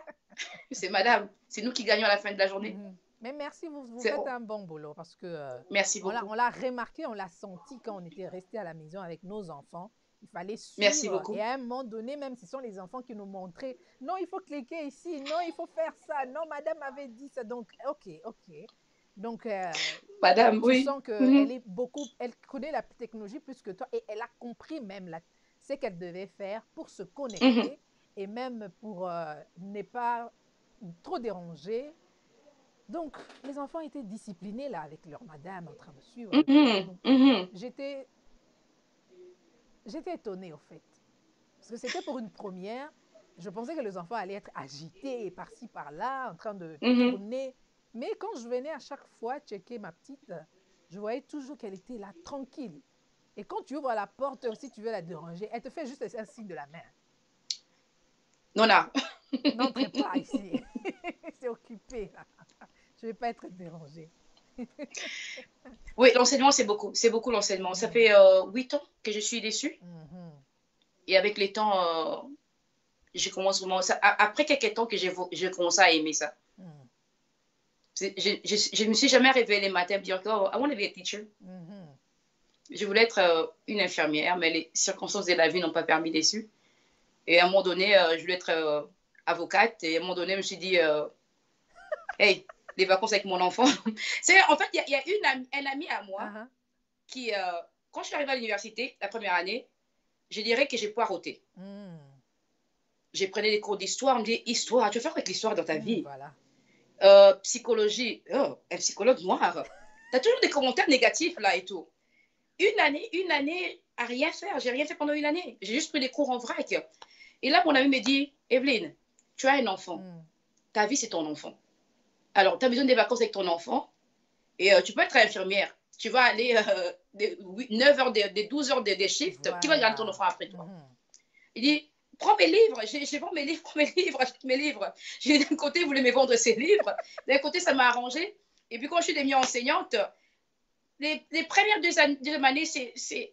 Speaker 2: C'est madame. C'est nous qui gagnons à la fin de la journée.
Speaker 1: Mais merci, vous faites un bon boulot. Parce que
Speaker 2: merci beaucoup.
Speaker 1: On l'a remarqué, on l'a senti quand on était restés à la maison avec nos enfants. Il fallait suivre.
Speaker 2: Merci beaucoup.
Speaker 1: Et à un moment donné, même si ce sont les enfants qui nous montraient, non, il faut cliquer ici, non, il faut faire ça, non, madame avait dit ça. Donc, ok. Donc,
Speaker 2: madame,
Speaker 1: tu sens qu'elle est elle connaît la technologie plus que toi et elle a compris même ce qu'elle devait faire pour se connecter et même pour ne pas trop déranger. Donc, les enfants étaient disciplinés là avec leur madame en train de suivre. J'étais étonnée, au fait. Parce que c'était pour une première. Je pensais que les enfants allaient être agités par-ci, par-là, en train de tourner. Mais quand je venais à chaque fois checker ma petite, je voyais toujours qu'elle était là, tranquille. Et quand tu ouvres la porte, si tu veux la déranger, elle te fait juste un signe de la main.
Speaker 2: Non, là.
Speaker 1: N'entrez pas ici. C'est occupé, là. Je ne vais pas être dérangée.
Speaker 2: Oui, l'enseignement, c'est beaucoup. C'est beaucoup l'enseignement. Ça fait 8 ans que je suis dessus. Et avec les temps, je commence vraiment ça. Après quelques temps que j'ai commencé à aimer ça.
Speaker 1: Mhm.
Speaker 2: Je me suis jamais réveillée les matins et dire que oh, I want to be a teacher.
Speaker 1: Mhm.
Speaker 2: Je voulais être une infirmière, mais les circonstances de la vie n'ont pas permis dessus. Et à un moment donné, je voulais être avocate. Et à un moment donné, je me suis dit, hey, les vacances avec mon enfant. En fait, il y a un ami à moi
Speaker 1: Ah,
Speaker 2: qui, quand je suis arrivée à l'université, la première année, je dirais que j'ai poireauté.
Speaker 1: mhm.
Speaker 2: J'ai pris des cours d'histoire, on me dit, histoire, tu veux faire avec l'histoire dans ta
Speaker 1: Mhm,
Speaker 2: vie?
Speaker 1: voilà.
Speaker 2: Psychologie, oh, un psychologue noir. Tu as toujours des commentaires négatifs là et tout. Une année à rien faire. J'ai rien fait pendant une année. J'ai juste pris des cours en vrac. Et là, mon ami me dit, Evelyne, tu as un enfant.
Speaker 1: Mhm.
Speaker 2: Ta vie, c'est ton enfant. Alors, tu as besoin des vacances avec ton enfant et tu peux être infirmière. Tu vas aller 9 heures, des 12 heures des shifts. Qui va garder ton
Speaker 1: Voilà.
Speaker 2: enfant après toi?
Speaker 1: Mhm.
Speaker 2: Il dit, prends mes livres. J'ai vendu mes livres, prends mes livres, achète mes livres. D'un côté, il voulait me vendre ses livres. D'un côté, ça m'a arrangé. Et puis, quand je suis devenue enseignante, les premières deuxième années,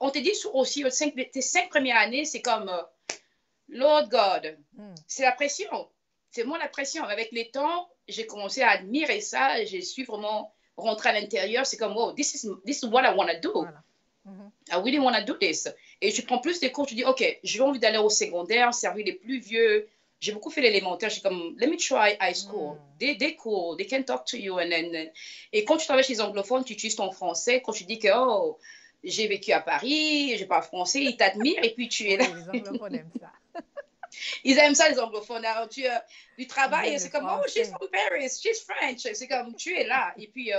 Speaker 2: on te dit aussi, tes 5 premières années, c'est comme Lord God.
Speaker 1: Mhm.
Speaker 2: C'est la pression. C'est moi la pression. Avec les temps, j'ai commencé à admirer ça. Et je suis vraiment rentrée à l'intérieur. C'est comme, oh, this is what I want to do.
Speaker 1: Voilà. Mhm.
Speaker 2: I really want to do this. Et tu prends plus de cours, tu dis, OK, j'ai envie d'aller au secondaire, servir les plus vieux. J'ai beaucoup fait l'élémentaire. Je suis comme, let me try high school.
Speaker 1: Mhm.
Speaker 2: Des cours, they can talk to you. Et quand tu travailles chez les anglophones, tu utilises ton français. Quand tu dis que, oh, j'ai vécu à Paris, je parle français, ils t'admirent et puis tu es là.
Speaker 1: Oui, les anglophones aiment ça.
Speaker 2: Ils aiment ça, les anglophones. Alors, du
Speaker 1: Ils
Speaker 2: travail,
Speaker 1: aiment le
Speaker 2: c'est comme, oh, she's
Speaker 1: français.
Speaker 2: from Paris, she's French. C'est comme, tu es là. Et puis,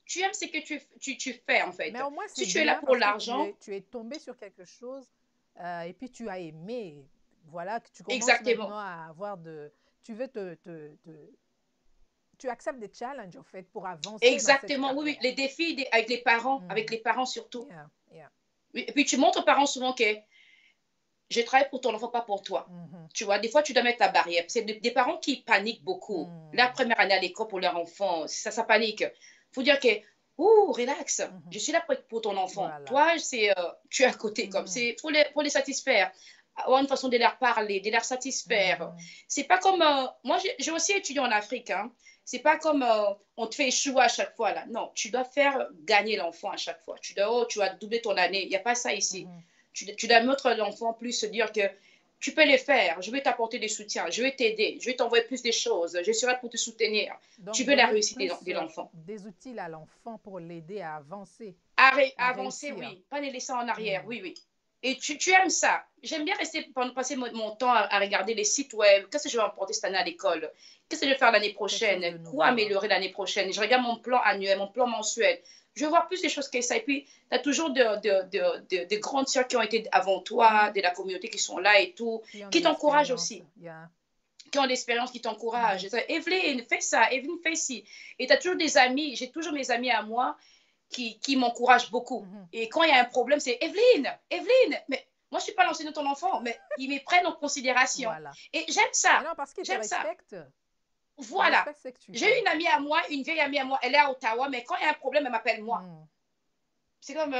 Speaker 2: tu aimes ce que tu fais, en
Speaker 1: Mais
Speaker 2: fait.
Speaker 1: au moins,
Speaker 2: Si
Speaker 1: c'est
Speaker 2: tu es là
Speaker 1: bien
Speaker 2: pour
Speaker 1: parce que
Speaker 2: l'argent,
Speaker 1: tu es tombé sur quelque chose et puis tu as aimé. Voilà, que tu commences
Speaker 2: exactement.
Speaker 1: maintenant à avoir de... Tu veux tu acceptes des challenges, en fait, pour avancer dans cette
Speaker 2: Exactement, oui, oui.
Speaker 1: carrière.
Speaker 2: Les défis avec
Speaker 1: Mhm.
Speaker 2: les parents surtout.
Speaker 1: Yeah, yeah.
Speaker 2: Et puis, tu montres aux parents souvent que je travaille pour ton enfant, pas pour toi.
Speaker 1: Mhm.
Speaker 2: Tu vois, des fois, tu dois mettre la barrière. C'est des parents qui paniquent beaucoup. La
Speaker 1: Mhm.
Speaker 2: première année à l'école pour leur enfant, ça panique. Il faut dire que, ouh, relax, je
Speaker 1: Mhm.
Speaker 2: suis là pour ton enfant.
Speaker 1: Voilà.
Speaker 2: Toi, tu es à côté, comme
Speaker 1: Mhm.
Speaker 2: c'est pour les satisfaire. Avoir une façon de leur parler, de leur satisfaire.
Speaker 1: Mhm.
Speaker 2: C'est pas comme. Moi, j'ai aussi étudié en Afrique. Hein. C'est pas comme on te fait échouer à chaque fois. Là. Non, tu dois faire gagner l'enfant à chaque fois. Tu vas doubler ton année. Il n'y a pas ça ici.
Speaker 1: Mhm.
Speaker 2: Tu dois mettre l'enfant plus se dire que tu peux les faire. Je vais t'apporter des soutiens. Je vais t'aider. Je vais t'envoyer plus des choses. Je serai pour te soutenir. Tu
Speaker 1: Donc,
Speaker 2: veux la
Speaker 1: donner
Speaker 2: réussite
Speaker 1: plus
Speaker 2: de l'enfant.
Speaker 1: des outils à l'enfant pour l'aider à avancer, à
Speaker 2: Avancer,
Speaker 1: réussir.
Speaker 2: oui. Pas les laisser en arrière,
Speaker 1: Mhm.
Speaker 2: oui, oui. Et tu aimes ça. J'aime bien passer mon temps à regarder les sites web. Qu'est-ce que je vais emporter cette année à l'école? Qu'est-ce que je vais faire l'année
Speaker 1: Quelque chose
Speaker 2: prochaine?
Speaker 1: de
Speaker 2: Quoi
Speaker 1: nouveau, hein.
Speaker 2: améliorer l'année prochaine? Je regarde mon plan annuel, mon plan mensuel. Je veux voir plus de choses que ça. Et puis, tu as toujours de grandes sœurs qui ont été avant toi,
Speaker 1: Mhm.
Speaker 2: de la communauté qui sont là et tout,
Speaker 1: Qui ont de
Speaker 2: qui t'encouragent
Speaker 1: l'expérience.
Speaker 2: aussi,
Speaker 1: Yeah.
Speaker 2: qui ont l'expérience, qui
Speaker 1: Mhm.
Speaker 2: t'encouragent. Evelyne, fais ça, Evelyne, fais ci. Et tu as toujours des amis, j'ai toujours mes amis à moi qui m'encouragent beaucoup.
Speaker 1: Mhm.
Speaker 2: Et quand il y a un problème, c'est Evelyne, Evelyne, mais moi je ne suis pas l'enseignante de ton enfant, mais ils me prennent en considération.
Speaker 1: Voilà.
Speaker 2: Et j'aime
Speaker 1: Mais
Speaker 2: ça,
Speaker 1: non, parce qu'ils te
Speaker 2: j'aime ça.
Speaker 1: respectent. Ils
Speaker 2: Voilà.
Speaker 1: respectent ce que tu
Speaker 2: J'ai
Speaker 1: fais.
Speaker 2: une amie à moi, une vieille amie à moi, elle est à Ottawa, mais quand il y a un problème, elle m'appelle moi.
Speaker 1: Mhm.
Speaker 2: C'est comme,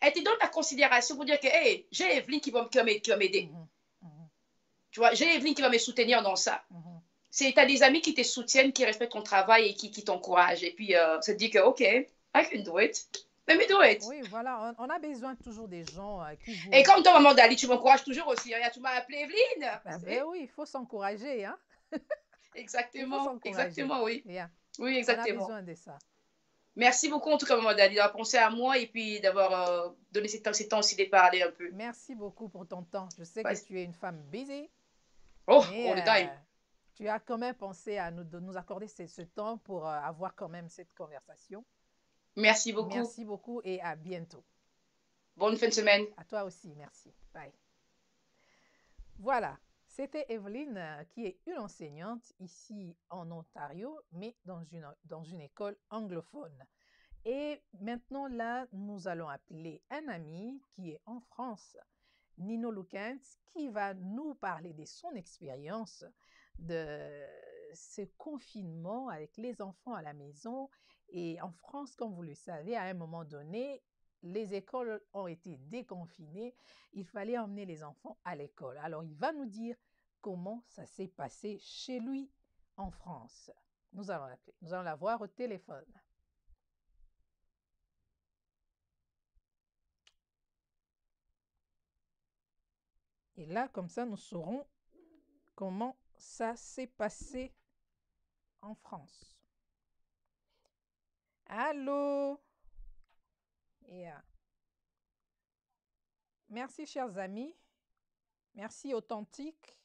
Speaker 2: elle te donne la considération pour dire que, hey, j'ai Evelyne qui va m'aider.
Speaker 1: Mhm. Mhm.
Speaker 2: Tu vois, j'ai Evelyne qui va me soutenir dans ça.
Speaker 1: Mhm.
Speaker 2: Tu as des amis qui te soutiennent, qui respectent ton travail et qui t'encouragent. Et puis, ça te dit que, OK, I can do it. Let me do it.
Speaker 1: Oui, voilà. On a besoin toujours des gens qui
Speaker 2: Et
Speaker 1: vous...
Speaker 2: comme toi, maman Dali, tu m'encourages toujours aussi. Regarde, tu m'as appelé Evelyne.
Speaker 1: Ah ben oui, il faut s'encourager, hein. Il faut
Speaker 2: Exactement,
Speaker 1: s'encourager.
Speaker 2: exactement, oui.
Speaker 1: Yeah.
Speaker 2: Oui,
Speaker 1: On a
Speaker 2: exactement.
Speaker 1: besoin de ça.
Speaker 2: Merci beaucoup, en tout cas, maman Dali, d'avoir pensé à moi et puis d'avoir donné ces temps aussi de parler un peu.
Speaker 1: Merci beaucoup pour ton temps. Je sais que
Speaker 2: Parce-
Speaker 1: tu es une femme busy,
Speaker 2: Oh,
Speaker 1: mais
Speaker 2: all the time.
Speaker 1: tu as quand même pensé à de nous accorder ce temps pour avoir quand même cette conversation.
Speaker 2: Merci beaucoup.
Speaker 1: Merci beaucoup et à bientôt.
Speaker 2: Bonne fin de semaine.
Speaker 1: À toi aussi, merci. Bye. Voilà, c'était Evelyne qui est une enseignante ici en Ontario, mais dans une école anglophone. Et maintenant, là, nous allons appeler un ami qui est en France, Nino Lukens, qui va nous parler de son expérience de ce confinement avec les enfants à la maison. Et en France, comme vous le savez, à un moment donné, les écoles ont été déconfinées. Il fallait emmener les enfants à l'école. Alors, il va nous dire comment ça s'est passé chez lui en France. Nous allons l'appeler, nous allons la voir au téléphone. Et là, comme ça, nous saurons comment ça s'est passé en France. Allô? Yeah. Merci, chers amis. Merci, Authentique,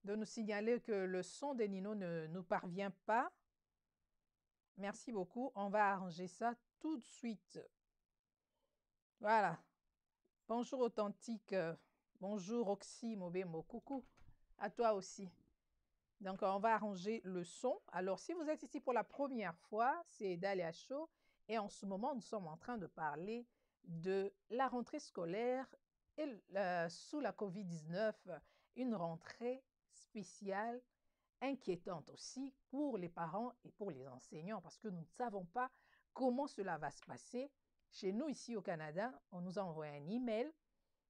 Speaker 1: de nous signaler que le son de Nino ne nous parvient pas. Merci beaucoup. On va arranger ça tout de suite. Voilà. Bonjour, Authentique. Bonjour, Oxy Mobemo. Coucou. À toi aussi. Donc, on va arranger le son. Alors, si vous êtes ici pour la première fois, c'est Dalia Show. Et en ce moment, nous sommes en train de parler de la rentrée scolaire et, sous la COVID-19, une rentrée spéciale, inquiétante aussi pour les parents et pour les enseignants parce que nous ne savons pas comment cela va se passer. Chez nous, ici au Canada, on nous a envoyé un email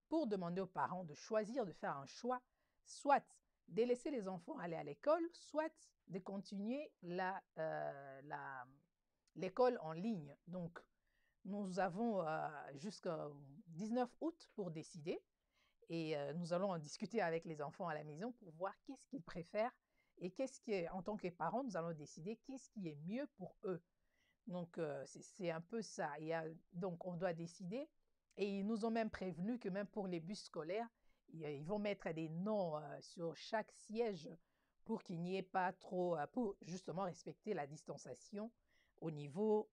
Speaker 1: pour demander aux parents de choisir, de faire un choix, soit de laisser les enfants aller à l'école, soit de continuer l'école en ligne. Donc, nous avons jusqu'au 19 août pour décider et nous allons en discuter avec les enfants à la maison pour voir qu'est-ce qu'ils préfèrent et qu'est-ce qui est, en tant que parents, nous allons décider qu'est-ce qui est mieux pour eux. Donc, c'est un peu ça. Donc, on doit décider. Et ils nous ont même prévenu que même pour les bus scolaires, ils vont mettre des noms sur chaque siège pour qu'il n'y ait pas trop, pour justement respecter la distanciation au niveau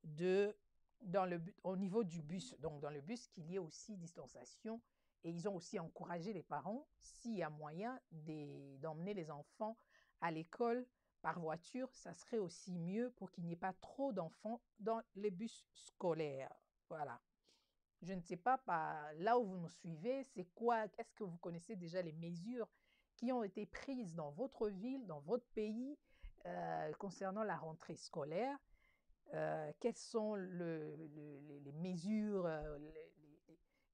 Speaker 1: au niveau du bus. Donc, dans le bus, qu'il y ait aussi distanciation. Et ils ont aussi encouragé les parents, s'il y a moyen, d'emmener les enfants à l'école par voiture, ça serait aussi mieux pour qu'il n'y ait pas trop d'enfants dans les bus scolaires. Voilà. Je ne sais pas, là où vous nous suivez, c'est quoi, est-ce que vous connaissez déjà les mesures qui ont été prises dans votre ville, dans votre pays, concernant la rentrée scolaire? Quelles sont les mesures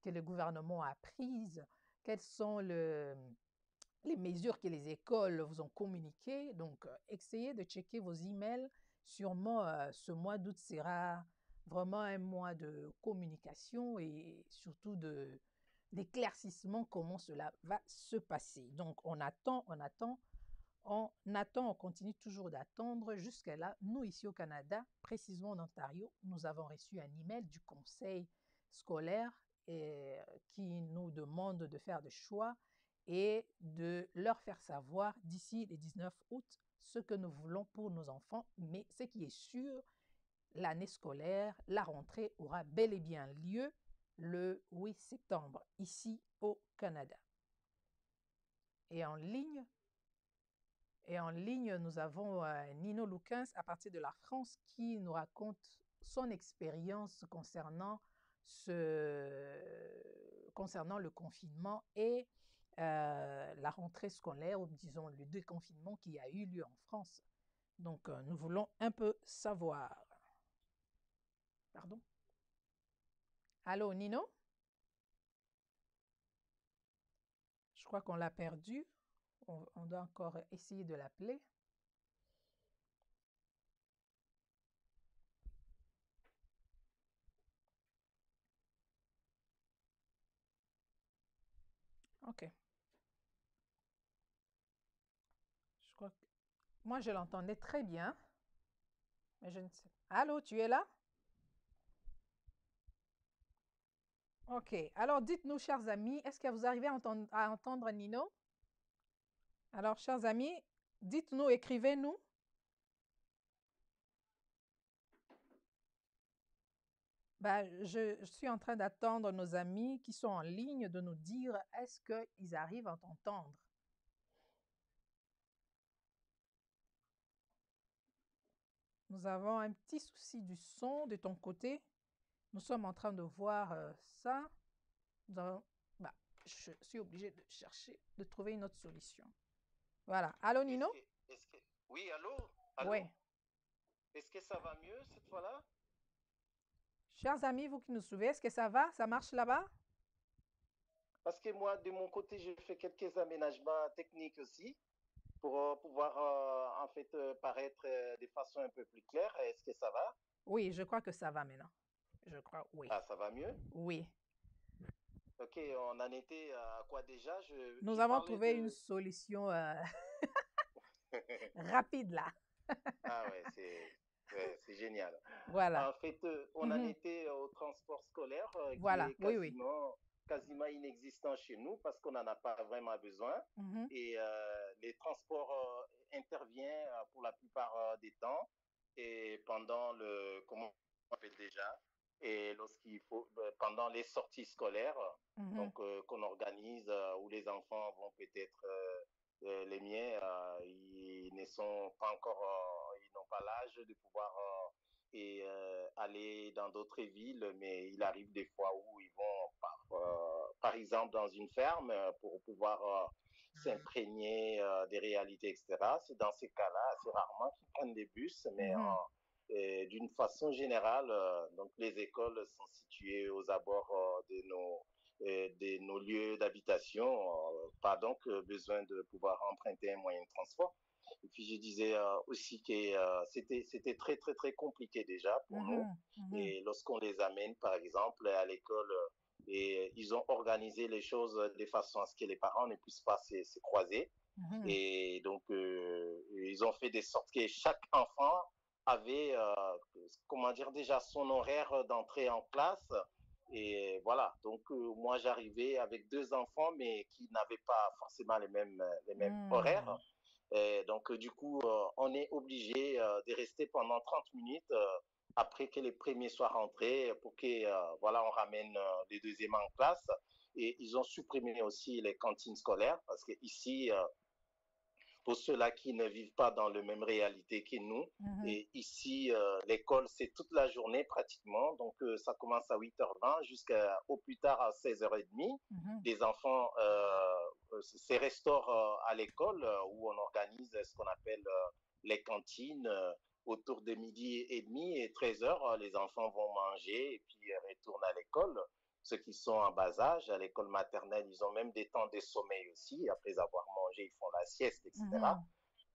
Speaker 1: que le gouvernement a prises? Quelles sont les mesures que les écoles vous ont communiquées? Donc, essayez de checker vos emails. Sûrement, ce mois d'août sera vraiment un mois de communication et surtout d'éclaircissement comment cela va se passer. Donc, on attend, on continue toujours d'attendre jusqu'à là. Nous, ici au Canada, précisément en Ontario, nous avons reçu un email du conseil scolaire qui nous demande de faire des choix et de leur faire savoir d'ici le 19 août ce que nous voulons pour nos enfants. Mais ce qui est sûr, l'année scolaire, la rentrée aura bel et bien lieu le 8 septembre, ici au Canada. Et en ligne, nous avons Nino Lucas à partir de la France qui nous raconte son expérience concernant le confinement et la rentrée scolaire, ou disons le déconfinement qui a eu lieu en France. Donc, nous voulons un peu savoir. Pardon? Allô, Nino? Je crois qu'on l'a perdu. On doit encore essayer de l'appeler. OK. Je crois que moi, je l'entendais très bien, mais je ne sais. Allô, tu es là? OK. Alors, dites-nous, chers amis, est-ce que vous arrivez à entendre Nino? Alors, chers amis, dites-nous, écrivez-nous. Ben, je suis en train d'attendre nos amis qui sont en ligne de nous dire est-ce qu'ils arrivent à t'entendre. Nous avons un petit souci du son de ton côté. Nous sommes en train de voir ça. Bah, je suis obligée de chercher, de trouver une autre solution. Voilà. Allô, Nino?
Speaker 3: Oui, allô? Allô?
Speaker 1: Oui.
Speaker 3: Est-ce que ça va mieux cette fois-là?
Speaker 1: Chers amis, vous qui nous suivez, est-ce que ça va? Ça marche là-bas?
Speaker 3: Parce que moi, de mon côté, j'ai fait quelques aménagements techniques aussi pour pouvoir en fait paraître de façon un peu plus claire. Est-ce que ça va?
Speaker 1: Oui, je crois que ça va maintenant. Je crois, oui.
Speaker 3: Ah, ça va mieux?
Speaker 1: Oui.
Speaker 3: Ok, on en était à quoi déjà?
Speaker 1: Nous
Speaker 3: Je
Speaker 1: avons
Speaker 3: parlais
Speaker 1: trouvé une
Speaker 3: de...
Speaker 1: solution rapide là.
Speaker 3: Ah ouais, c'est génial.
Speaker 1: Voilà.
Speaker 3: En fait, on en
Speaker 1: Mhm.
Speaker 3: était au transport scolaire qui
Speaker 1: Voilà.
Speaker 3: est
Speaker 1: Oui, oui.
Speaker 3: quasiment inexistant chez nous parce qu'on n'en a pas vraiment besoin.
Speaker 1: Mhm.
Speaker 3: Et les transports interviennent pour la plupart des temps et pendant comment on appelle déjà, et lorsqu'il faut, pendant les sorties scolaires,
Speaker 1: Mhm.
Speaker 3: donc qu'on organise où les enfants vont peut-être, les miens, ils ne sont pas encore, ils n'ont pas l'âge de pouvoir aller dans d'autres villes, mais il arrive des fois où ils vont, par exemple, dans une ferme pour pouvoir s'imprégner des réalités, etc. C'est dans ces cas-là, assez rarement qu'ils prennent des bus, mais
Speaker 1: Mhm.
Speaker 3: d'une façon générale, donc les écoles sont situées aux abords de nos lieux d'habitation, pas donc besoin de pouvoir emprunter un moyen de transport. Et puis je disais aussi que c'était très très très compliqué déjà pour nous.
Speaker 1: Mhm. Mhm.
Speaker 3: Et lorsqu'on les amène par exemple à l'école, et ils ont organisé les choses de façon à ce que les parents ne puissent pas se croiser.
Speaker 1: Mhm.
Speaker 3: Et donc ils ont fait de sorte que chaque enfant avait, comment dire, déjà son horaire d'entrée en classe. Et voilà, donc moi j'arrivais avec deux enfants, mais qui n'avaient pas forcément les mêmes horaires.
Speaker 1: Mhm.
Speaker 3: Et donc du coup, on est obligé de rester pendant 30 minutes après que les premiers soient rentrés pour que, voilà, on ramène les deuxièmes en classe. Et ils ont supprimé aussi les cantines scolaires parce que ici, pour ceux-là qui ne vivent pas dans la même réalité que nous.
Speaker 1: Mhm.
Speaker 3: Et ici, l'école, c'est toute la journée pratiquement. Donc, ça commence à 8h20 jusqu'à au plus tard à 16h30.
Speaker 1: Mhm.
Speaker 3: Les enfants se restaurent à l'école où on organise ce qu'on appelle les cantines. Autour de midi et demi et 13h, les enfants vont manger et puis retournent à l'école. Ceux qui sont en bas âge, à l'école maternelle, ils ont même des temps de sommeil aussi. Après avoir mangé, ils font la sieste, etc.
Speaker 1: Mhm.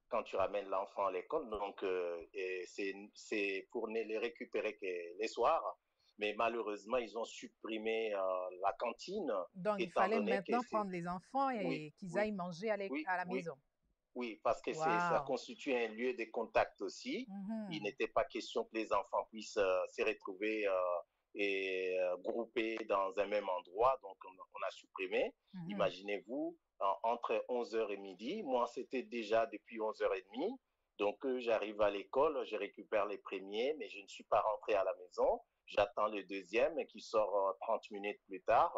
Speaker 3: Quand tu ramènes l'enfant à l'école, donc c'est pour ne les récupérer que les soirs. Mais malheureusement, ils ont supprimé la cantine,
Speaker 1: Donc, il
Speaker 3: étant
Speaker 1: fallait
Speaker 3: donné que
Speaker 1: maintenant
Speaker 3: c'est...
Speaker 1: prendre les enfants
Speaker 3: Oui,
Speaker 1: et qu'ils
Speaker 3: oui,
Speaker 1: aillent manger
Speaker 3: oui,
Speaker 1: à la
Speaker 3: oui,
Speaker 1: maison.
Speaker 3: oui, parce que ça
Speaker 1: Waouh.
Speaker 3: constitue un lieu de contact aussi. Il
Speaker 1: Mhm.
Speaker 3: n'était pas question que les enfants puissent se retrouver et groupés dans un même endroit, donc on a supprimé.
Speaker 1: Mhm.
Speaker 3: Imaginez-vous, entre 11h et midi, moi c'était déjà depuis 11h30, donc j'arrive à l'école, je récupère les premiers, mais je ne suis pas rentré à la maison. J'attends le deuxième qui sort 30 minutes plus tard.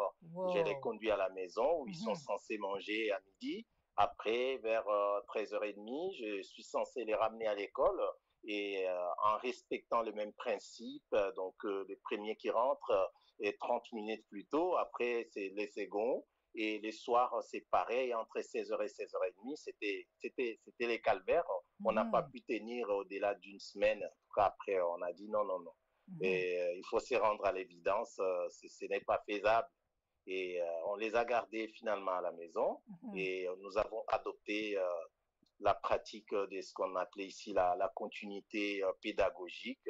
Speaker 3: Je les
Speaker 1: Wow.
Speaker 3: conduis à la maison où ils sont
Speaker 1: Mhm.
Speaker 3: censés manger à midi. Après, vers 13h30, je suis censé les ramener à l'école et en respectant le même principe, donc les premiers qui rentrent et 30 minutes plus tôt, après c'est les seconds. Et les soirs, c'est pareil, entre 16h et 16h30, c'était les calvaires. On n'a pas
Speaker 1: Mhm.
Speaker 3: pu tenir au-delà d'une semaine. En tout cas, après, on a dit non, non, non.
Speaker 1: Mhm.
Speaker 3: Et il faut se rendre à l'évidence, ce n'est pas faisable. Et on les a gardés finalement à la maison
Speaker 1: Mhm.
Speaker 3: et nous avons adopté la pratique de ce qu'on appelait ici la continuité pédagogique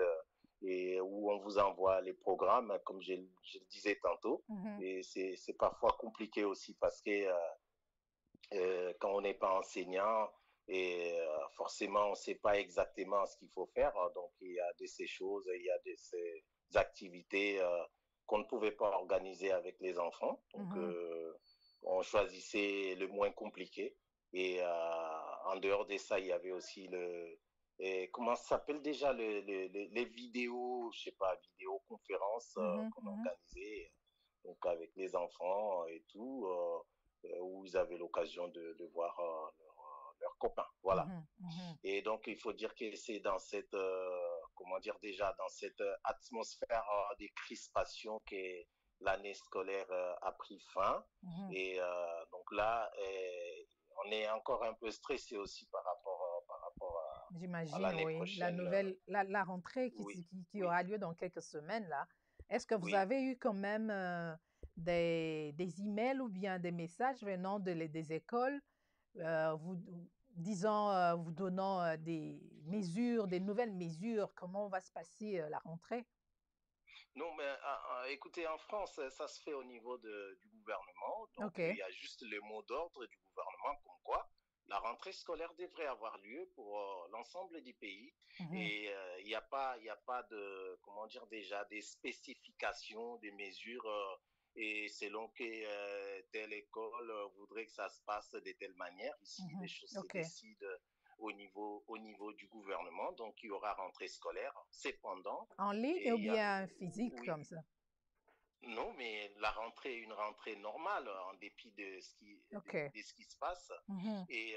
Speaker 3: et où on vous envoie les programmes, comme je le disais tantôt.
Speaker 1: Mhm.
Speaker 3: Et c'est parfois compliqué aussi parce que quand on n'est pas enseignant, et forcément, on ne sait pas exactement ce qu'il faut faire. Donc, il y a de ces choses, il y a de ces activités qu'on ne pouvait pas organiser avec les enfants. Donc,
Speaker 1: Mhm.
Speaker 3: on choisissait le moins compliqué. Et en dehors de ça, il y avait aussi et comment ça s'appelle déjà les vidéos, je sais pas, vidéoconférences
Speaker 1: Mhm.
Speaker 3: qu'on
Speaker 1: Mhm.
Speaker 3: organisait donc avec les enfants et tout. Où ils avaient l'occasion de voir leurs copains. Voilà.
Speaker 1: Mhm. Mhm.
Speaker 3: Et donc, il faut dire que c'est dans cette, comment dire déjà, dans cette atmosphère de crispation que l'année scolaire a pris fin.
Speaker 1: Mhm.
Speaker 3: Et donc là, on est encore un peu stressé aussi par rapport à
Speaker 1: J'imagine,
Speaker 3: l'année
Speaker 1: oui. La
Speaker 3: prochaine.
Speaker 1: nouvelle, la rentrée
Speaker 3: Oui,
Speaker 1: qui
Speaker 3: oui,
Speaker 1: aura lieu dans quelques semaines, là. Est-ce que vous
Speaker 3: oui.
Speaker 1: avez eu quand même des emails ou bien des messages venant des écoles vous disant, vous donnant des mesures, des nouvelles mesures, comment va se passer la rentrée?
Speaker 3: Non, mais écoutez, en France, ça se fait au niveau du gouvernement. Donc,
Speaker 1: Ok.
Speaker 3: il y a juste le mot d'ordre du gouvernement comme quoi la rentrée scolaire devrait avoir lieu pour l'ensemble du pays.
Speaker 1: Mhm.
Speaker 3: Et il y a pas de, comment dire déjà, des spécifications, des mesures. Et selon que telle école voudrait que ça se passe de telle manière, ici, les
Speaker 1: Mhm.
Speaker 3: choses se
Speaker 1: Ok.
Speaker 3: décident au niveau du gouvernement. Donc, il y aura rentrée scolaire. Cependant,
Speaker 1: En ligne
Speaker 3: et
Speaker 1: ou
Speaker 3: il y a,
Speaker 1: bien physique
Speaker 3: oui,
Speaker 1: comme ça?
Speaker 3: non, mais la rentrée est une rentrée normale en dépit
Speaker 1: Ok.
Speaker 3: de ce qui se passe.
Speaker 1: Mhm.
Speaker 3: Et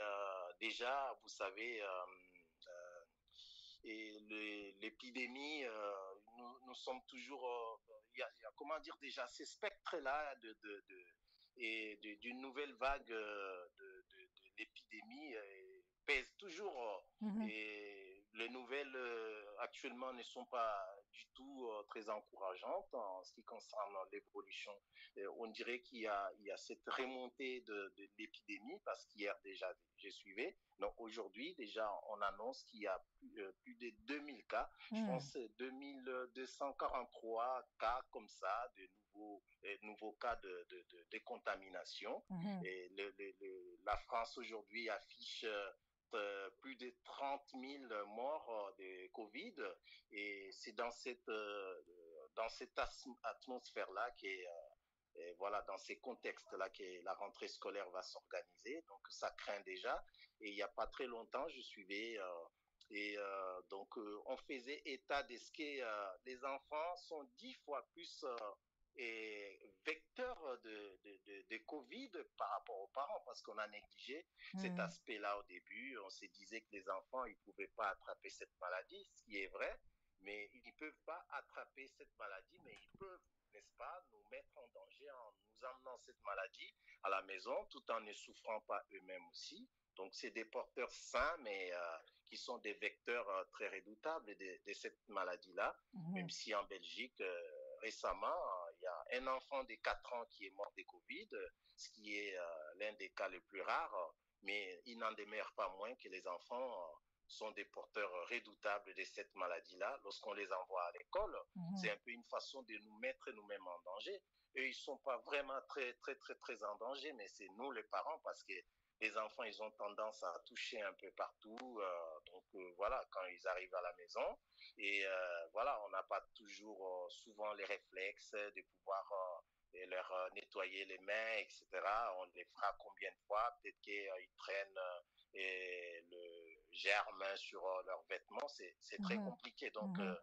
Speaker 3: déjà, vous savez, l'épidémie, nous sommes toujours, il y a, comment dire déjà, ces spectres-là d'une nouvelle vague de l'épidémie pèsent toujours.
Speaker 1: Mhm.
Speaker 3: Et les nouvelles actuellement ne sont pas du tout très encourageantes en ce qui concerne l'évolution. On dirait il y a cette remontée de l'épidémie parce qu'hier déjà, je suivais. Donc aujourd'hui, déjà, on annonce qu'il y a plus de 2000 cas. Je
Speaker 1: Mhm.
Speaker 3: pense 2243 cas comme ça, nouveaux cas de contamination.
Speaker 1: Mhm.
Speaker 3: Et la France aujourd'hui affiche plus de 30 000 morts de Covid. Et c'est dans cette atmosphère-là et voilà, dans ces contextes-là que la rentrée scolaire va s'organiser. Donc, ça craint déjà. Et il n'y a pas très longtemps, je suivais donc, on faisait état de ce que les enfants sont 10 fois plus vecteurs de Covid par rapport aux parents parce qu'on a négligé cet
Speaker 1: Mhm.
Speaker 3: aspect-là au début. On se disait que les enfants, ils ne pouvaient pas attraper cette maladie, ce qui est vrai, mais ils ne peuvent pas attraper cette maladie, mais ils peuvent, n'est-ce pas, nous mettre en danger en nous emmenant cette maladie à la maison tout en ne souffrant pas eux-mêmes aussi. Donc, c'est des porteurs sains, mais qui sont des vecteurs très redoutables de cette maladie-là, même
Speaker 1: Mhm.
Speaker 3: si en Belgique, récemment, il y a un enfant de 4 ans qui est mort de Covid, ce qui est l'un des cas les plus rares, mais il n'en demeure pas moins que les enfants sont des porteurs redoutables de cette maladie-là. Lorsqu'on les envoie à l'école, c'est
Speaker 1: Mhm.
Speaker 3: un peu une façon de nous mettre nous-mêmes en danger. Eux, ils ne sont pas vraiment très en danger, mais c'est nous les parents parce que les enfants, ils ont tendance à toucher un peu partout. Donc voilà, quand ils arrivent à la maison. Et voilà, on n'a pas toujours, souvent les réflexes de pouvoir leur nettoyer les mains, etc. On les fera combien de fois? Peut-être qu'ils traînent le germe sur leurs vêtements. C'est très
Speaker 1: Mhm.
Speaker 3: compliqué. Donc
Speaker 1: Mhm.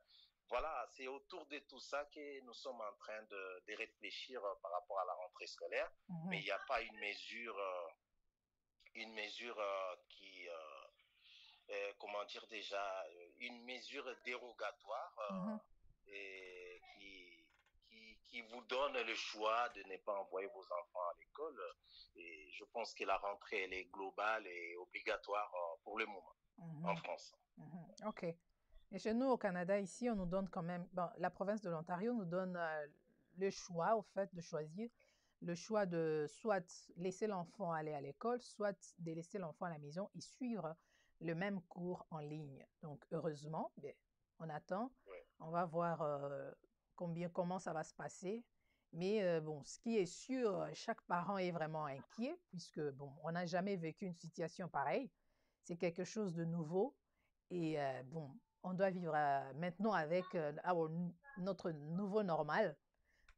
Speaker 3: voilà, c'est autour de tout ça que nous sommes en train de réfléchir par rapport à la rentrée scolaire. Mais il
Speaker 1: Mhm.
Speaker 3: n'y a pas une mesure comment dire déjà, une mesure dérogatoire
Speaker 1: Mhm.
Speaker 3: et qui vous donne le choix de ne pas envoyer vos enfants à l'école. Et je pense que la rentrée, elle est globale et obligatoire pour le moment en
Speaker 1: Mhm.
Speaker 3: France.
Speaker 1: Mhm. OK. Et chez nous, au Canada, ici, on nous donne quand même, bon, la province de l'Ontario nous donne le choix, au fait, de choisir le choix de soit laisser l'enfant aller à l'école, soit de laisser l'enfant à la maison et suivre le même cours en ligne. Donc, heureusement, ben, on attend,
Speaker 3: Ouais.
Speaker 1: on va voir comment ça va se passer. Mais bon, ce qui est sûr, chaque parent est vraiment inquiet puisque, bon, on n'a jamais vécu une situation pareille. C'est quelque chose de nouveau. Et bon, on doit vivre maintenant avec notre nouveau normal.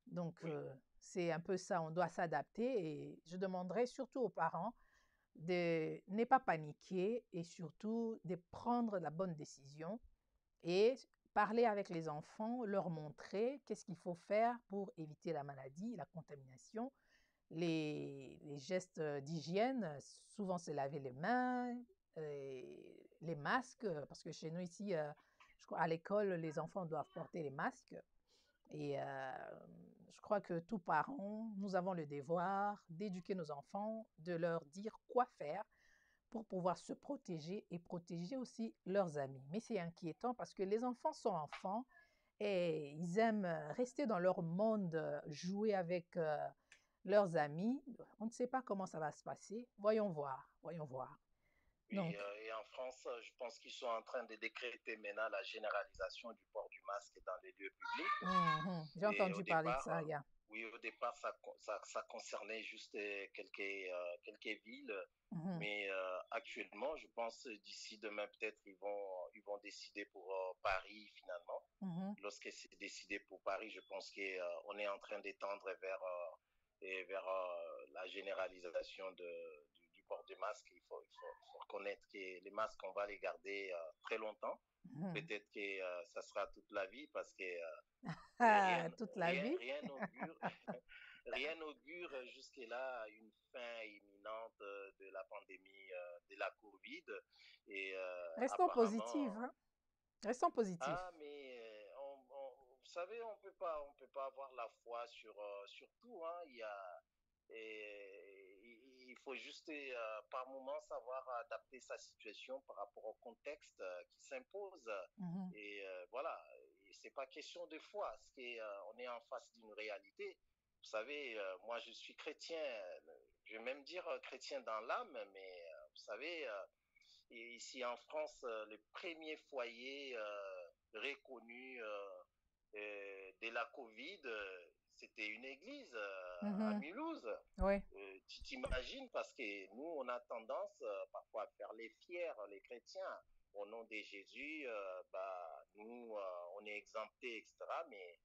Speaker 1: Donc,
Speaker 3: Oui.
Speaker 1: c'est un peu ça, on doit s'adapter. Et je demanderais surtout aux parents de ne pas paniquer et surtout de prendre la bonne décision et parler avec les enfants, leur montrer qu'est-ce qu'il faut faire pour éviter la maladie, la contamination, les gestes d'hygiène, souvent c'est laver les mains, les masques, parce que chez nous ici, je crois à l'école, les enfants doivent porter les masques. Et je crois que tous parents, nous avons le devoir d'éduquer nos enfants, de leur dire quoi faire pour pouvoir se protéger et protéger aussi leurs amis. Mais c'est inquiétant parce que les enfants sont enfants et ils aiment rester dans leur monde, jouer avec leurs amis. On ne sait pas comment ça va se passer. Voyons voir, voyons voir.
Speaker 3: Oui,
Speaker 1: Donc,
Speaker 3: et en France, je pense qu'ils sont en train de décréter maintenant la généralisation du port du masque dans les lieux publics.
Speaker 1: j'ai
Speaker 3: Et au
Speaker 1: entendu parler de
Speaker 3: départ,
Speaker 1: ça, yeah.
Speaker 3: oui, au départ, ça concernait juste quelques villes,
Speaker 1: Mhm,
Speaker 3: mais actuellement, je pense d'ici demain, peut-être, ils vont décider pour Paris finalement.
Speaker 1: mhm,
Speaker 3: Lorsque c'est décidé pour Paris, je pense qu'on est en train d'étendre vers la généralisation du port du masque. Il faut reconnaître que les masques, on va les garder très longtemps.
Speaker 1: mhm.
Speaker 3: Peut-être que ça sera toute la vie parce que
Speaker 1: Ah, toute la vie.
Speaker 3: rien n'augure, rien n'augure jusque-là une fin imminente de la pandémie de la Covid. Et
Speaker 1: Restons positifs,
Speaker 3: apparemment,
Speaker 1: hein. Restons positifs.
Speaker 3: mais vous savez, on peut pas avoir la foi sur tout, hein. Il faut juste par moment savoir adapter sa situation par rapport au contexte qui s'impose.
Speaker 1: Mhm,
Speaker 3: Et voilà, et c'est pas question de foi, parce qu'on est en face d'une réalité. Vous savez, moi je suis chrétien, je vais même dire chrétien dans l'âme, mais vous savez, et ici en France, le premier foyer reconnu de la Covid, c'était une église à
Speaker 1: mhm.
Speaker 3: Mulhouse.
Speaker 1: Oui.
Speaker 3: Tu t'imagines, parce que nous, on a tendance parfois à faire les fiers, les chrétiens. Au nom de Jésus, bah, nous, on est exemptés, etc. Mais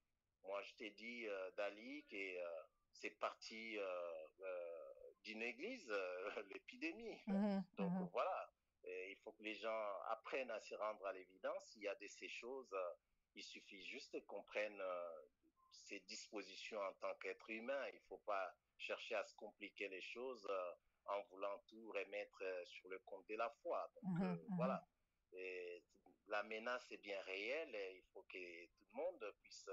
Speaker 3: moi, je t'ai dit, Dali, que c'est parti d'une église, l'épidémie.
Speaker 1: Mhm,
Speaker 3: Donc
Speaker 1: mhm,
Speaker 3: voilà, il faut que les gens apprennent à se rendre à l'évidence. Il y a de ces choses, il suffit juste qu'on prenne ses dispositions en tant qu'être humain. Il ne faut pas chercher à se compliquer les choses en voulant tout remettre sur le compte de la foi. Donc
Speaker 1: mhm, mhm,
Speaker 3: voilà. Et la menace est bien réelle et il faut que tout le monde puisse